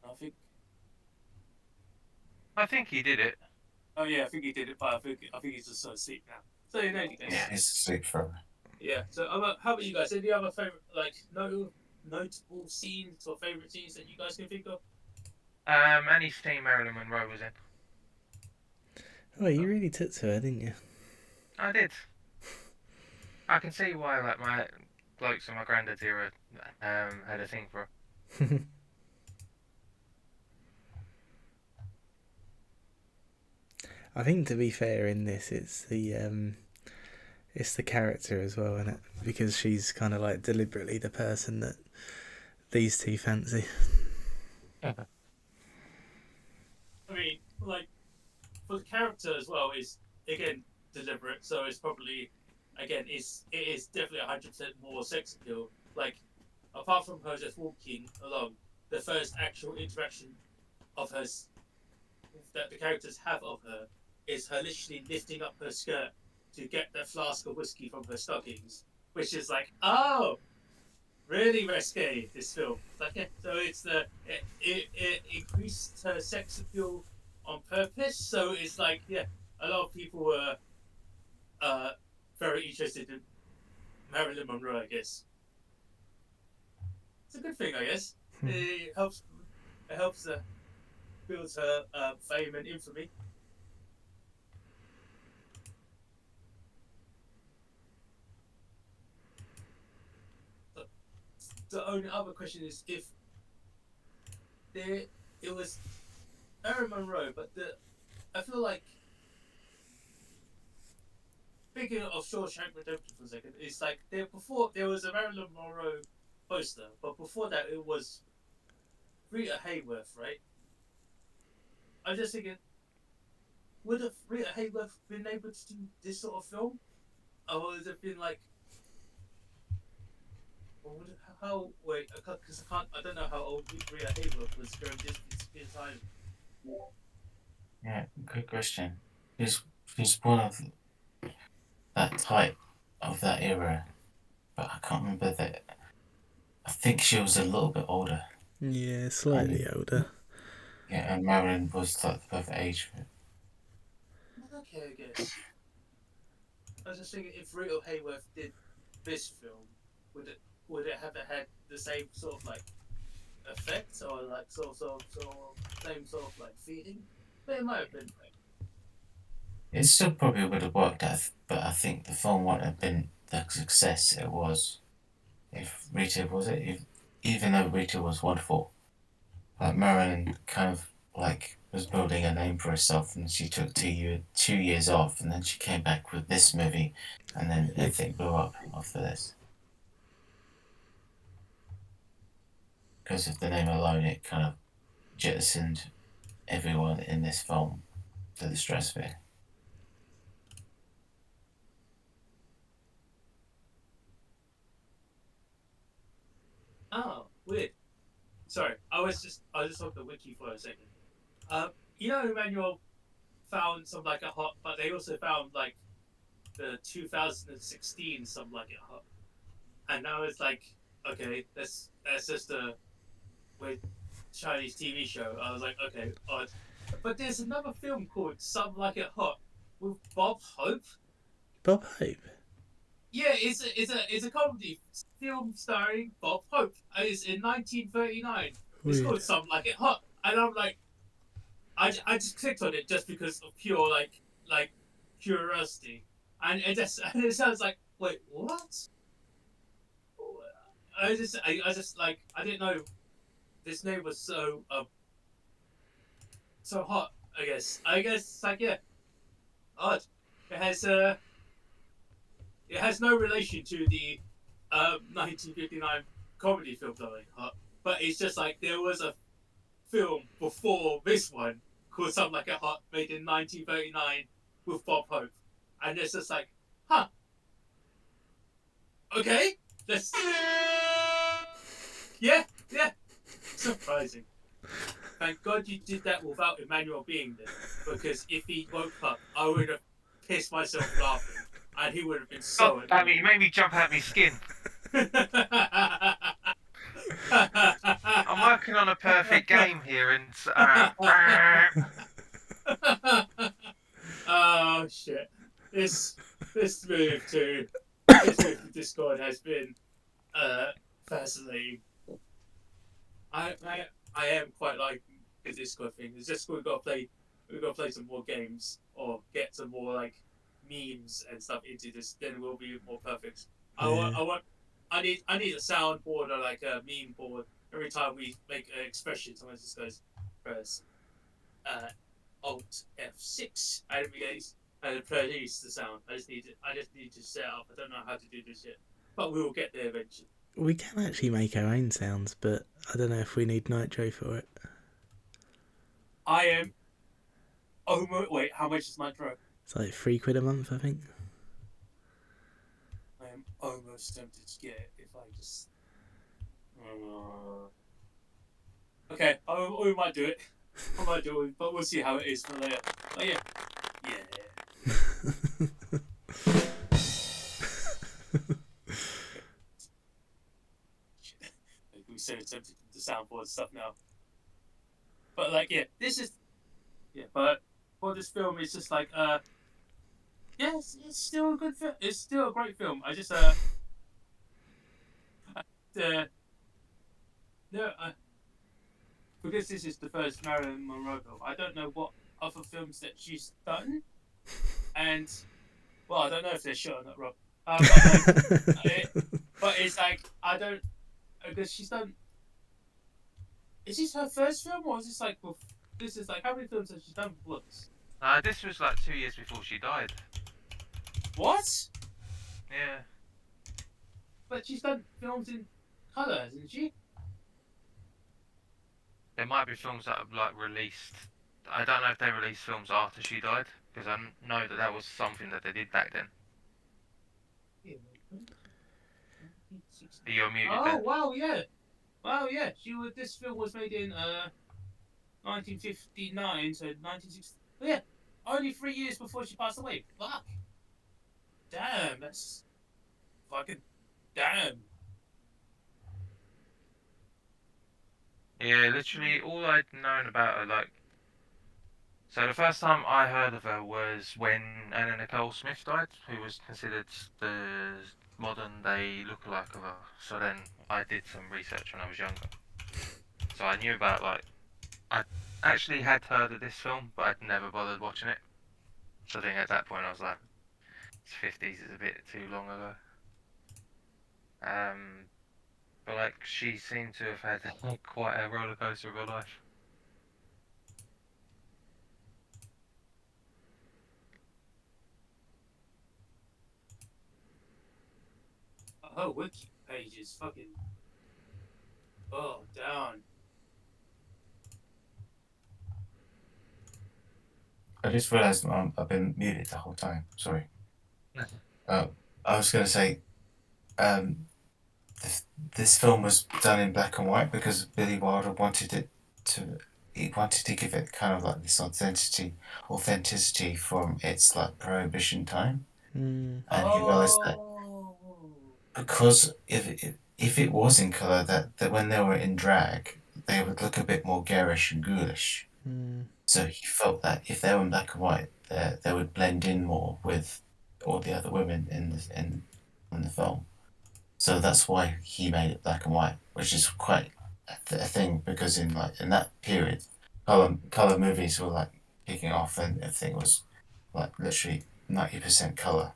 I think. I think he did it. Oh yeah, I think he did it, but I think he's just so asleep now. So in any case, Yeah, he's asleep forever. yeah. So how about you guys? Any other favorite like notable scenes or favorite scenes that you guys can think of? Any scene Marilyn Monroe was in. Oh, you really took to her, didn't you? I did. I can see why like my blokes and my granddad's era had a thing for her. I think, to be fair, in this, it's the character as well, isn't it? Because she's kind of like deliberately the person that these two fancy. I mean, like for the character as well is again deliberate, so it's probably again it is definitely 100% more sex appeal. Like apart from her just walking along, the first actual interaction of her that the characters have of her is her literally lifting up her skirt to get the flask of whiskey from her stockings, which is like, oh, really risque. This film, like, yeah, so it increased her sex appeal on purpose. So it's like, yeah, a lot of people were very interested in Marilyn Monroe. I guess it's a good thing. I guess it helps. It helps builds her fame and infamy. The only other question is if it was Marilyn Monroe, but I feel like speaking of Shawshank Redemption for a second, it's like before there was a Marilyn Monroe poster, but before that it was Rita Hayworth, right? I'm just thinking, would have Rita Hayworth been able to do this sort of film, or would it have been like? How wait? Because I don't know how old Rita Hayworth was during this time. Yeah, good question. She's one of that type of that era, but I can't remember that. I think she was a little bit older. Yeah, slightly older. Yeah, and Marilyn was like the perfect age for it. Okay, I guess. I was just thinking if Rita Hayworth did this film, would it have had the same sort of like effect or like sort of same sort of like feeling? But it might have been. It still probably would have worked out, but I think the film wouldn't have been the success it was if Rita was it. Even though Rita was wonderful, like Marilyn kind of like was building a name for herself, and she took 2 years off, and then she came back with this movie, and then everything blew up after this. Because of the name alone, it kind of jettisoned everyone in this film to the stratosphere. Oh, weird. Sorry, I was just on the wiki for a second. You know, Emmanuel found some like a hot, but they also found like the 2016 some like it hot. and now it's like, okay, that's just a weird Chinese TV show. I was like, okay, odd. But there's another film called Some Like It Hot with Bob Hope. Bob Hope. Yeah, it's a comedy film starring Bob Hope. It's in 1939. It's called Some Like It Hot, and I'm like, I just clicked on it just because of pure like curiosity, and it sounds like, wait, what? I just like, I didn't know this name was so so hot. I guess it's like, yeah, odd. It has no relation to the 1959 comedy film Darling Hot, but it's just like there was a film before this one called Something Like a Hot, made in 1939 with Bob Hope, and it's just like, huh, okay, let's, yeah, surprising. Thank God you did that without Emmanuel being there, because if he woke up, I would have pissed myself laughing, and he would have been so Oh, damn it, you made me jump out of my skin. I'm working on a perfect game here, and oh shit! This move to Discord has been fascinating. I am quite liking the Discord thing. It's just we've got to play some more games or get some more like memes and stuff into this. Then we'll be more perfect. I need a soundboard or like a meme board. Every time we make an expression, someone just goes press Alt F6 and it produce the sound. I just need to set up. I don't know how to do this yet, but we will get there eventually. We can actually make our own sounds, but I don't know if we need Nitro for it. I am. Wait, how much is Nitro? It's like £3 a month, I think. I am almost tempted to get it if I just. Okay, we might do it. I might do it, but we'll see how it is for later. But yeah. We're so tempted to soundboard stuff now. But like, yeah, this is. Yeah, but for this film, it's just like, yes, it's still a good film. It's still a great film. I just, because this is the first Marilyn Monroe film, I don't know what other films that she's done, and well, I don't know if they're shot or not, Rob. But it's like, I don't, because she's done. Is this her first film, or is this like? This is like, how many films has she done before this? this was like 2 years before she died. What? Yeah. But she's done films in colour, hasn't she? There might be films that have like released. I don't know if they released films after she died, because I know that was something that they did back then. You're muted. Oh there. wow, yeah. This film was made in 1959, so 1960. Oh, yeah, only 3 years before she passed away. Fuck. Damn, that's fucking damn. Yeah, literally all I'd known about her, like. So the first time I heard of her was when Anna Nicole Smith died, who was considered the modern day lookalike of her. So then I did some research when I was younger. So I knew about, like, I actually had heard of this film, but I'd never bothered watching it. So I think at that point I was like, 50s is a bit too long ago. But like, she seemed to have had quite a roller coaster of her life. Her wiki page is fucking. Oh, down. I just realised I've been muted the whole time. Sorry. I was going to say, this film was done in black and white because Billy Wilder wanted to give it kind of like this authenticity from its like Prohibition time, and he realised that because if it was in color, that when they were in drag, they would look a bit more garish and ghoulish. So he felt that if they were in black and white, they would blend in more with all the other women in the film. So that's why he made it black and white, which is quite a thing, because in that period, color movies were like kicking off, and everything was like literally 90% color.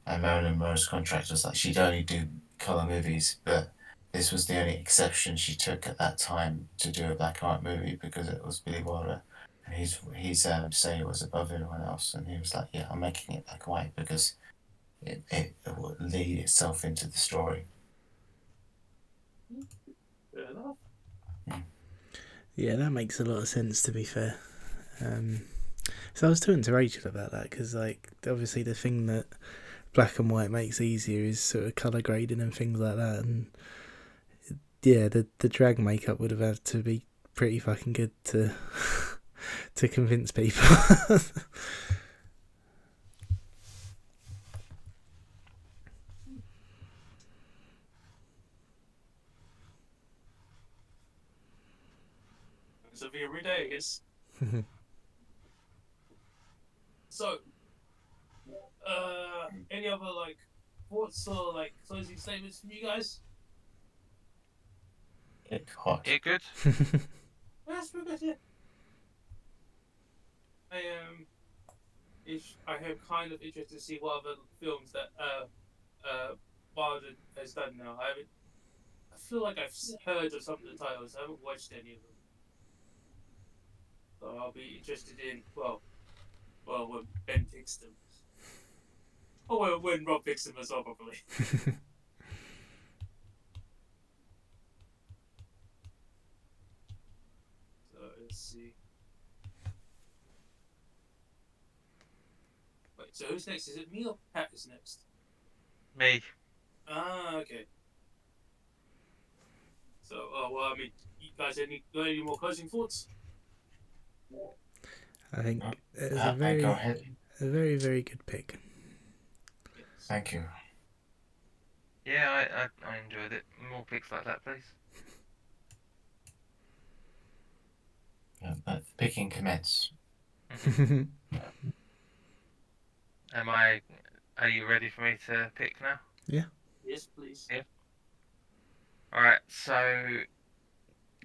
And Marilyn Monroe's contract was like she'd only do color movies, but this was the only exception she took at that time to do a black and white movie, because it was Billy Wilder, and he's saying it was above everyone else, and he was like, yeah, I'm making it black and white because it will lead itself into the story. Fair enough. Yeah, that makes a lot of sense, to be fair. So I was talking to Rachel about that, because like obviously the thing that black and white makes easier is sort of colour grading and things like that, and yeah, the drag makeup would have had to be pretty fucking good to to convince people. Something every day, I guess. So, any other like thoughts or like closing statements from you guys? It's hot. Yeah, good. That's pretty good. Yeah. I am kind of interested to see what other films that Wilder has done now. I feel like I've heard of some of the titles. I haven't watched any of them, so I'll be interested in when Ben picks them, or when Rob picks them as well, probably. So let's see. Wait, so who's next? Is it me or Pat is next? Me. Ah, okay. So, I mean, you guys got any more closing thoughts? I think it's Go ahead. a very, very good pick. Yes. Thank you. Yeah, I enjoyed it. More picks like that, please. Yeah, but picking commence. Are you ready for me to pick now? Yes, please. Yeah. Alright, so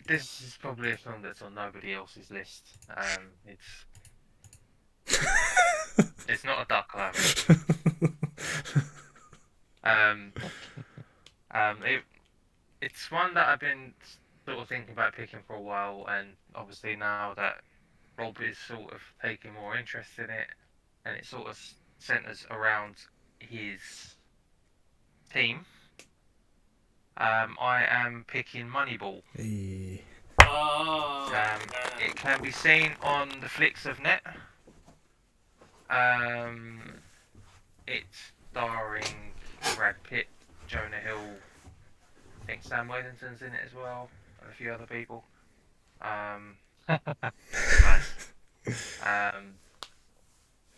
this is probably a film that's on nobody else's list. It's not a duck live. It's one that I've been sort of thinking about picking for a while, and obviously now that Rob is sort of taking more interest in it, and it sort of centers around his team. I am picking Moneyball. Eh. It can be seen on the flicks of net. It's starring Brad Pitt, Jonah Hill, I think Sam Worthington's in it as well, and a few other people. Nice.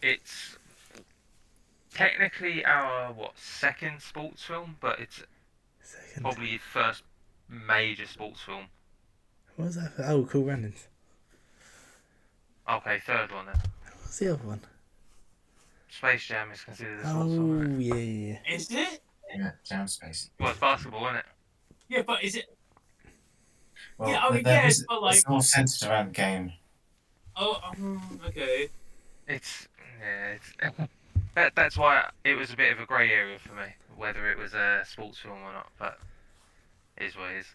It's technically our second sports film, but it's Second. probably his first major sports film. What was that for? Oh, Cool Runnings. Okay, third one then. What was the other one? Space Jam is considered a sports film, Oh, right? yeah. Is it? Yeah, Jam Space. Well, it's basketball, isn't it? Yeah, but is it? Well, Yeah, I mean, yes, but like, it's all centered around the game. Okay. It's that's why it was a bit of a grey area for me, whether it was a sports film or not. But it is what it is.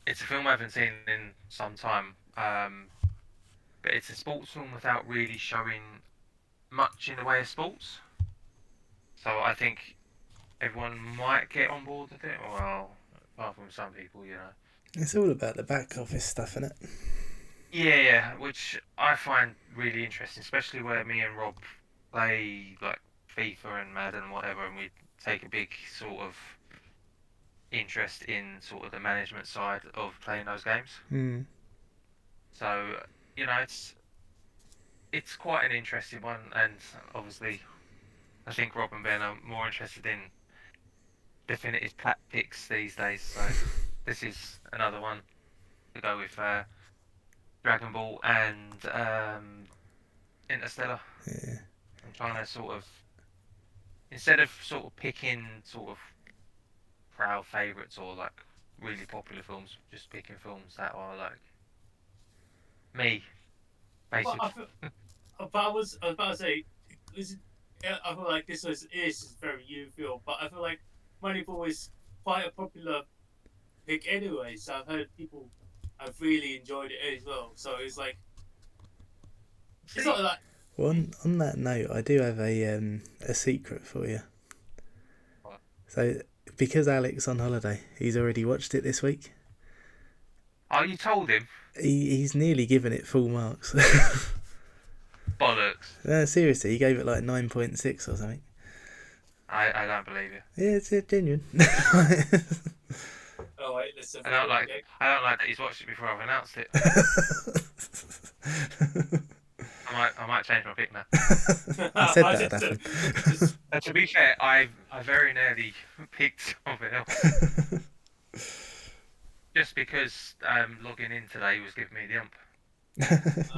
It's a film I haven't seen in some time, but it's a sports film without really showing much in the way of sports. So I think everyone might get on board with it. Well, apart from some people, you know. It's all about the back office stuff, isn't it? Yeah, which I find really interesting, especially where me and Rob play like FIFA and Madden and whatever, and we take a big sort of interest in sort of the management side of playing those games. So, you know, it's quite an interesting one, and obviously I think Rob and Ben are more interested in definitive picks these days. So this is another one to go with Dragon Ball and Interstellar. Yeah. I'm trying to sort of, instead of sort of picking sort of crowd favourites or like really popular films, just picking films that are like me, But basically. I was about to say, I feel like this is very you film, but I feel like Moneyball is quite a popular pick anyway. So I've heard people have really enjoyed it as well. So it's like it's not like Well, on that note, I do have a secret for you. What? So, because Alex on holiday, he's already watched it this week. Oh, you told him? He's nearly given it full marks. Bollocks. No, seriously, he gave it like 9.6 or something. I don't believe you. Yeah, it's genuine. oh wait, let's have I don't a like quick that he's watched it before I've announced it. I might change my pick now. look. I said that'd happen. And to be fair, I very nearly picked something else. Just because logging in today was giving me the ump.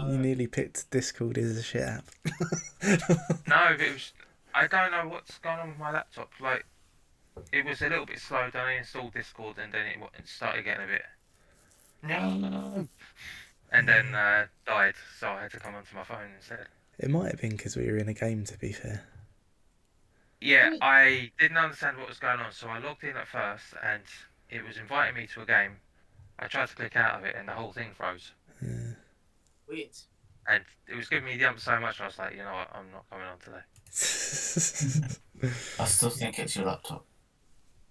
You nearly picked Discord as a shit app. No, it was. I don't know what's going on with my laptop. Like, it was a little bit slow. Then I installed Discord, and then it started getting a bit. No. And then died, so I had to come onto my phone instead. It might have been because we were in a game, to be fair. Yeah, I didn't understand what was going on, so I logged in at first, and it was inviting me to a game. I tried to click out of it, and the whole thing froze. Yeah. Weird. And it was giving me the ump so much, I was like, you know what, I'm not coming on today. I still think it's your laptop.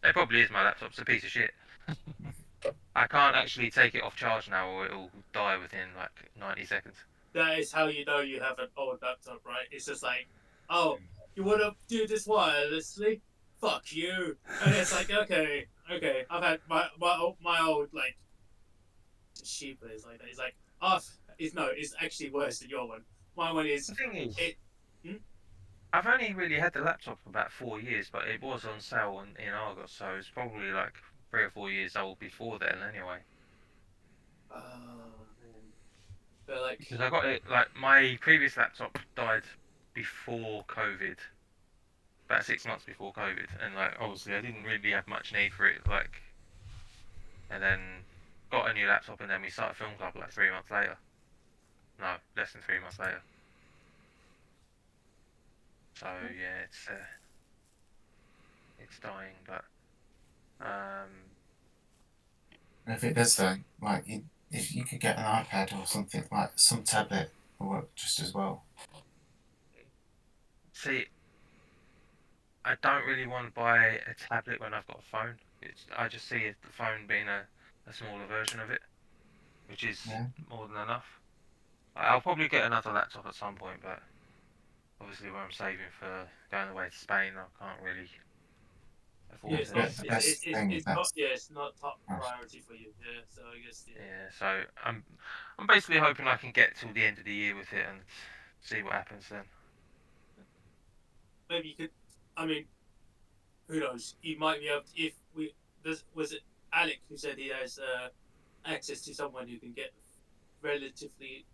It probably is my laptop, it's a piece of shit. I can't actually take it off charge now, or it'll die within like 90 seconds. That is how you know you have an old laptop, right? It's just like, oh, you want to do this wirelessly? Fuck you. And it's like, okay. I've had my old like sheep is like that. It's like, it's actually worse than your one. My one is The thing is, Hmm? I've only really had the laptop for about 4 years, but it was on sale in Argos, so it's probably like 3 or 4 years old before then anyway. oh man. But like, Because I got it, like, my previous laptop died before COVID, about 6 months before COVID, and like, obviously I didn't really have much need for it, like, and then got a new laptop, and then we started Film Club like 3 months later. No, less than 3 months later. So yeah, it's dying, but If it does though, like if you could get an iPad or something, like some tablet will work just as well. see, I don't really want to buy a tablet when I've got a phone. I just see the phone being a smaller version of it, which is Yeah. more than enough. I'll probably get another laptop at some point, but obviously where I'm saving for going away to Spain, I can't really afford yeah, to. it's not, That's the best thing, it's not top priority for you. Yeah, so I guess Yeah, so I'm basically hoping I can get till the end of the year with it and see what happens then. maybe you could. I mean, who knows? You might be able to, if we. Was it Alec who said he has access to someone who can get relatively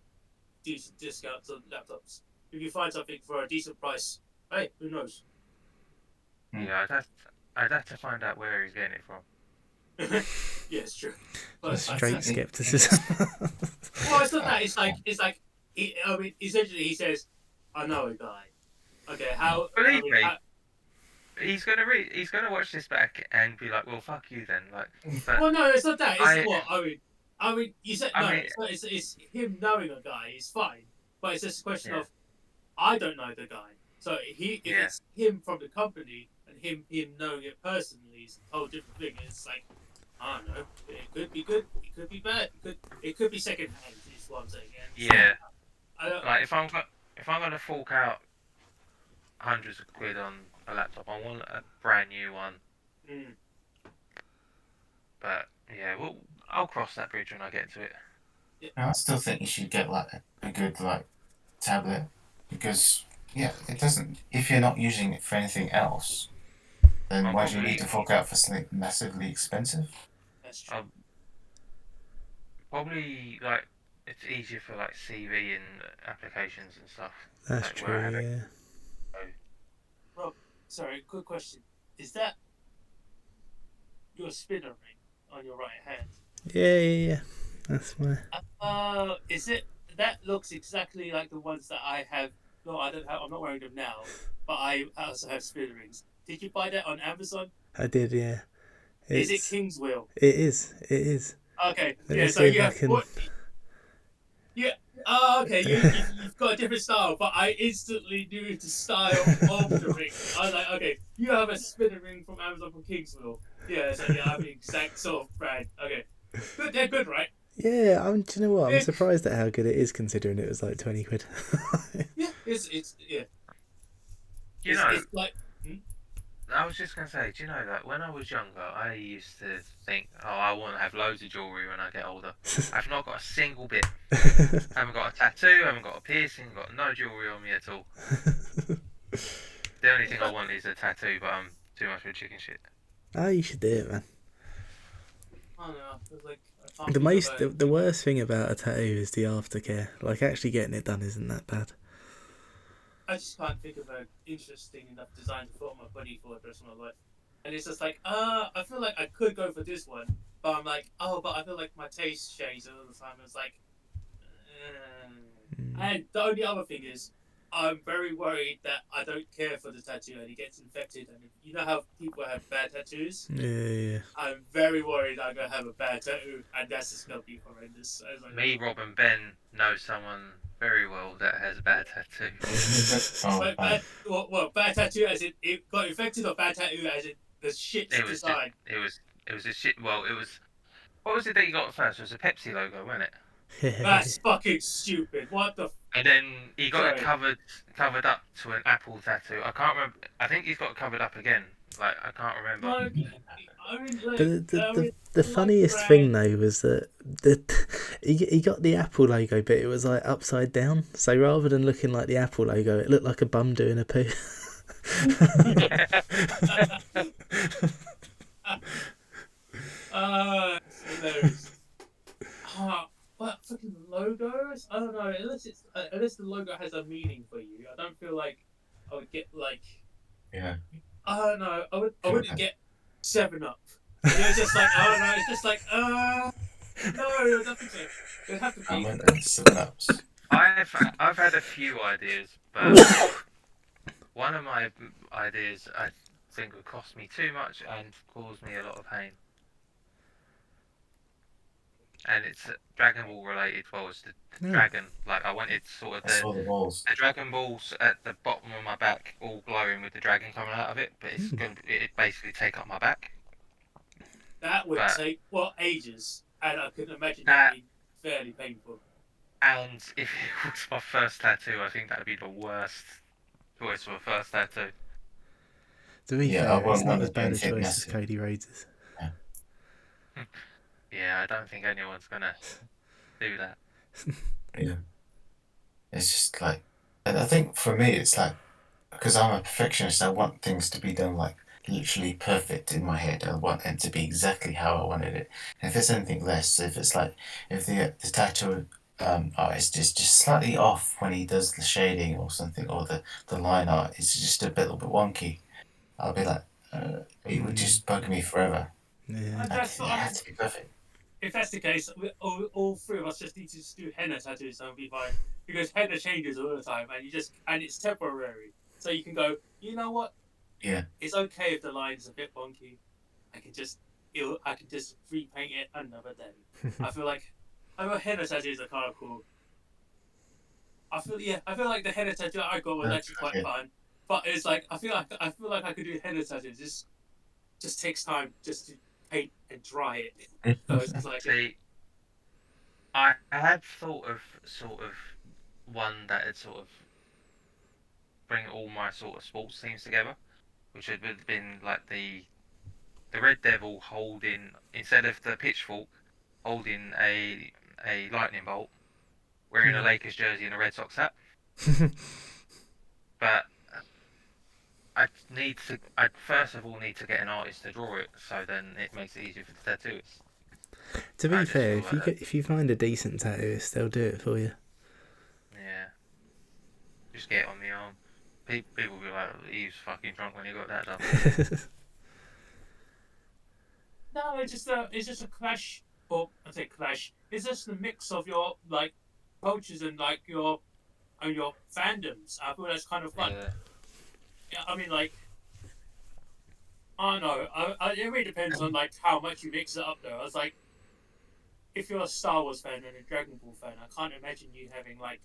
decent discounts on laptops? If you find something for a decent price, hey, who knows? Yeah, I'd have to find out where he's getting it from. Yeah, it's true. But Just straight skepticism. well, it's not that. It's like. I mean, essentially, he says, "I know a guy." Okay, how? Believe I mean, me. how- He's gonna watch this back and be like, well, fuck you then. Like, but well, no, it's not that. It's I- what I mean, you said I no. mean- It's, not, it's him knowing a guy is fine, but it's just a question Yeah. of I don't know the guy. So if Yeah. it's him from the company and him knowing it personally is a whole different thing. It's like I don't know. It could be good. It could be bad. It could be second hand. Is what I'm saying. And yeah, I don't. like if I'm gonna fork out hundreds of quid on a laptop, I want a brand new one. Mm. But yeah, well, I'll cross that bridge when I get to it. I still think you should get like a good like tablet because Yeah, it doesn't. If you're not using it for anything else, then I'll why do you probably- need to fork out for something massively expensive? That's true. I'll probably like it's easier for like CV and applications and stuff. That's like, where I have true. it. Yeah. Sorry, quick question. Is that your spinner ring on your right hand? Yeah. That's my. Is it? That looks exactly like the ones that I have. No, I don't have. I'm not wearing them now, but I also have spinner rings. Did you buy that on Amazon? I did. Yeah. Is it King's Wheel? It is. It is. Okay. Let Yeah. me So see if you I have can. what? Yeah. Oh, okay. You've got a different style, but I instantly knew the style of the ring. I was like, okay, you have a spinner ring from Amazon from Kingsville. Yeah, so yeah, I have the exact sort of brand. Okay, good. They're good, right? Yeah. Do you know what? I'm Yeah. surprised at how good it is, considering it was like 20 quid. Yeah, it's yeah. You know, It's like I was just gonna say, do you know that when I was younger, I used to think, oh, I want to have loads of jewelry when I get older. I've not got a single bit. I haven't got a tattoo, I haven't got a piercing, got no jewelry on me at all. The only thing I want is a tattoo, but I'm too much of a chicken shit. Oh, you should do it, man. I don't know. It's like I can't The think of most, the worst thing about a tattoo is the aftercare. Like actually getting it done isn't that bad. I just can't think of an interesting enough design to put on my body for the rest of my life. And it's just like, I feel like I could go for this one, but I'm like, oh, but I feel like my taste changes all the time. It's like, and the only other thing is, I'm very worried that I don't care for the tattoo and it gets infected. And you know how people have bad tattoos? Yeah. I'm very worried I'm going to have a bad tattoo and that's just going to be horrendous. I was like, Me, Rob, and Ben know someone very well that has a bad tattoo. But bad tattoo as in it got infected or bad tattoo as in the shit It was design? it was a shit. Well, it was. What was it that you got first? It was a Pepsi logo, wasn't it? That's fucking stupid. What the? And then he got it Sorry. covered up to an apple tattoo. I can't remember. I think he's got it covered up again. Like I can't remember. Like, I mean, like, But the like funniest brand- thing though was that he got the Apple logo, but it was like upside down. So rather than looking like the Apple logo, it looked like a bum doing a poo. It's hilarious. But fucking logos? I don't know. Unless the logo has a meaning for you, I don't feel like I would get like. Yeah. I don't know. I wouldn't get 7-Up. It's just like I don't know. It's just like no, nothing to. It'd have to I be. went and 7-Ups. I've had a few ideas, but one of my ideas I think would cost me too much and cause me a lot of pain. And it's Dragon Ball related. Well, it's the dragon. Like I wanted sort of I saw the balls. the Dragon Balls at the bottom of my back, all glowing with the dragon coming out of it. But it's going to it basically take up my back. That would But- take ages, and I could imagine that being fairly painful. And if it was my first tattoo, I think that would be the worst choice for a first tattoo. To be Yeah, I fair, it's wouldn't not want as to do bad a anything choice as massive. Cody Rhodes'. Yeah, I don't think anyone's gonna do that. Yeah. It's just like, and I think for me, it's like, because I'm a perfectionist, I want things to be done like literally perfect in my head. I want it to be exactly how I wanted it. And if it's anything less, if it's like, if the tattoo artist is just slightly off when he does the shading or something, or the line art is just a little bit wonky, I'll be like, it would just bug me forever. Yeah. And that's It has to be perfect. if that's the case, all three of us just need to just do henna tattoos and we'll be fine. Because henna changes all the time, and it's temporary. So you can go, you know what? Yeah. It's okay if the line's a bit wonky. I can just repaint it another day. I feel like henna tattoos are kind of cool. I feel like the henna tattoo I got was actually quite fun. But it's like I feel like I could do henna tattoos. Just takes time just to paint and dry it. So it's just like See, I had thought of sort of one that would sort of bring all my sort of sports teams together, which would have been like the Red Devil holding, instead of the pitchfork, holding a lightning bolt, wearing a Lakers jersey and a Red Sox hat. but I first of all need to get an artist to draw it, so then it makes it easier for the tattooist. To I be just fair, feel like if you find a decent tattooist, they'll do it for you. Yeah. Just get it on the arm. People will be like, he was fucking drunk when he got that done. No, it's just a clash. Or I say clash. It's just a mix of your like cultures and like your fandoms. I feel that's kind of fun. Yeah. Yeah, I mean like. I don't know. It really depends on like how much you mix it up though. I was like, if you're a Star Wars fan and a Dragon Ball fan, I can't imagine you having like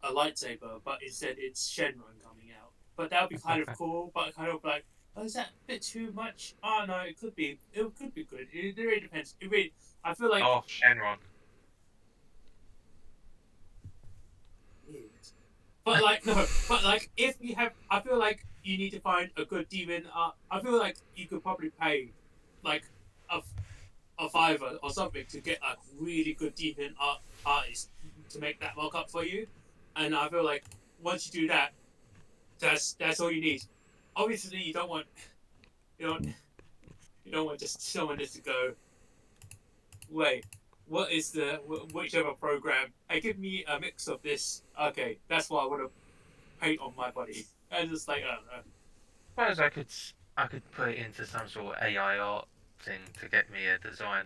a lightsaber, but instead it's Shenron coming out. But that would be kind of cool, but kind of like, oh, is that a bit too much? Oh no, it could be. It could be good. It really depends. I feel like. Oh, Shenron. But like no, but like if you have, I feel like you need to find a good demon. I feel like you could probably pay like a $5 or something to get a really good demon artist to make that mock up for you. And I feel like once you do that, that's all you need. Obviously, you don't want just someone just to go. Wait, what is the whichever program? Hey, give me a mix of this. Okay, that's what I want to paint on my body. And just like I don't know. I suppose I could put it into some sort of AI art thing to get me a design.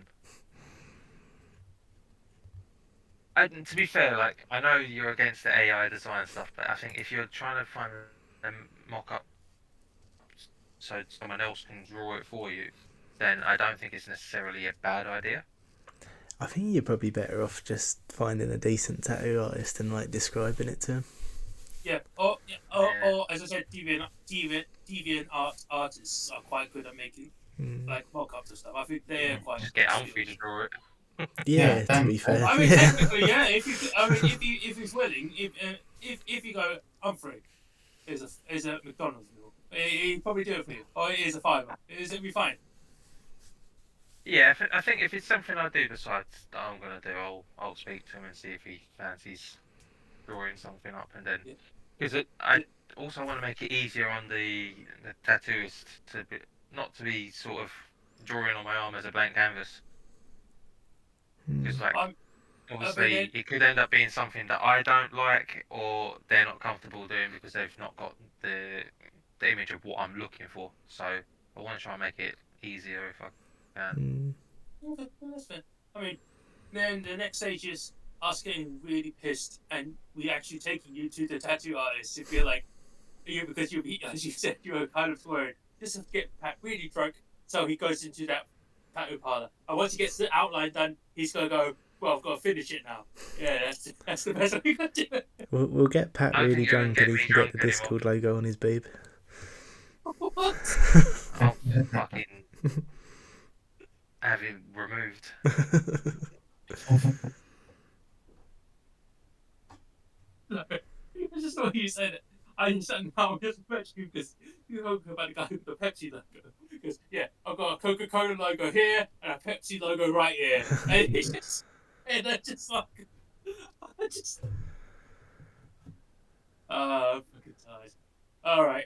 And to be fair, like I know you're against the AI design stuff, but I think if you're trying to find a mock-up so someone else can draw it for you, then I don't think it's necessarily a bad idea. I think you're probably better off just finding a decent tattoo artist and like describing it to him. Yeah, or as I said, deviant artists are quite good at making like mock-ups and stuff. I think they're quite. Just get Humphrey to draw it. Yeah, to be fair. I mean, technically, yeah. If he's willing, if you go Humphrey, is a McDonald's meal, he'd probably do it for you, or it is a $5. It'd be fine. Yeah, I think if it's something I do decide that I'm gonna do, I'll speak to him and see if he fancies drawing something up, and then because I also want to make it easier on the tattooist to not to be sort of drawing on my arm as a blank canvas. Because like obviously it could end up being something that I don't like or they're not comfortable doing because they've not got the image of what I'm looking for. So I want to try and make it easier if I can. Okay, that's fair. I mean, then the next stage is us getting really pissed and we actually taking you to the tattoo artist to feel like because as you said, you were kind of worried. Just to get Pat really drunk, so he goes into that tattoo parlor. And once he gets the outline done, he's gonna go. Well, I've got to finish it now. Yeah, that's the best way you can do it. We'll get Pat really drunk and he can get the Discord logo on his boob. What? I'll fucking have it removed. No, I just thought you said it. I just now just imagining because you're talking about the guy with the Pepsi logo. Because I've got a Coca-Cola logo here and a Pepsi logo right here, and it's just they're just like I just. I'm fucking tired. All right.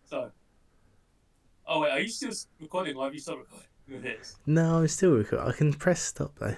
So. Oh wait, are you still recording or have you stopped recording? No, I'm still recording. I can press stop though.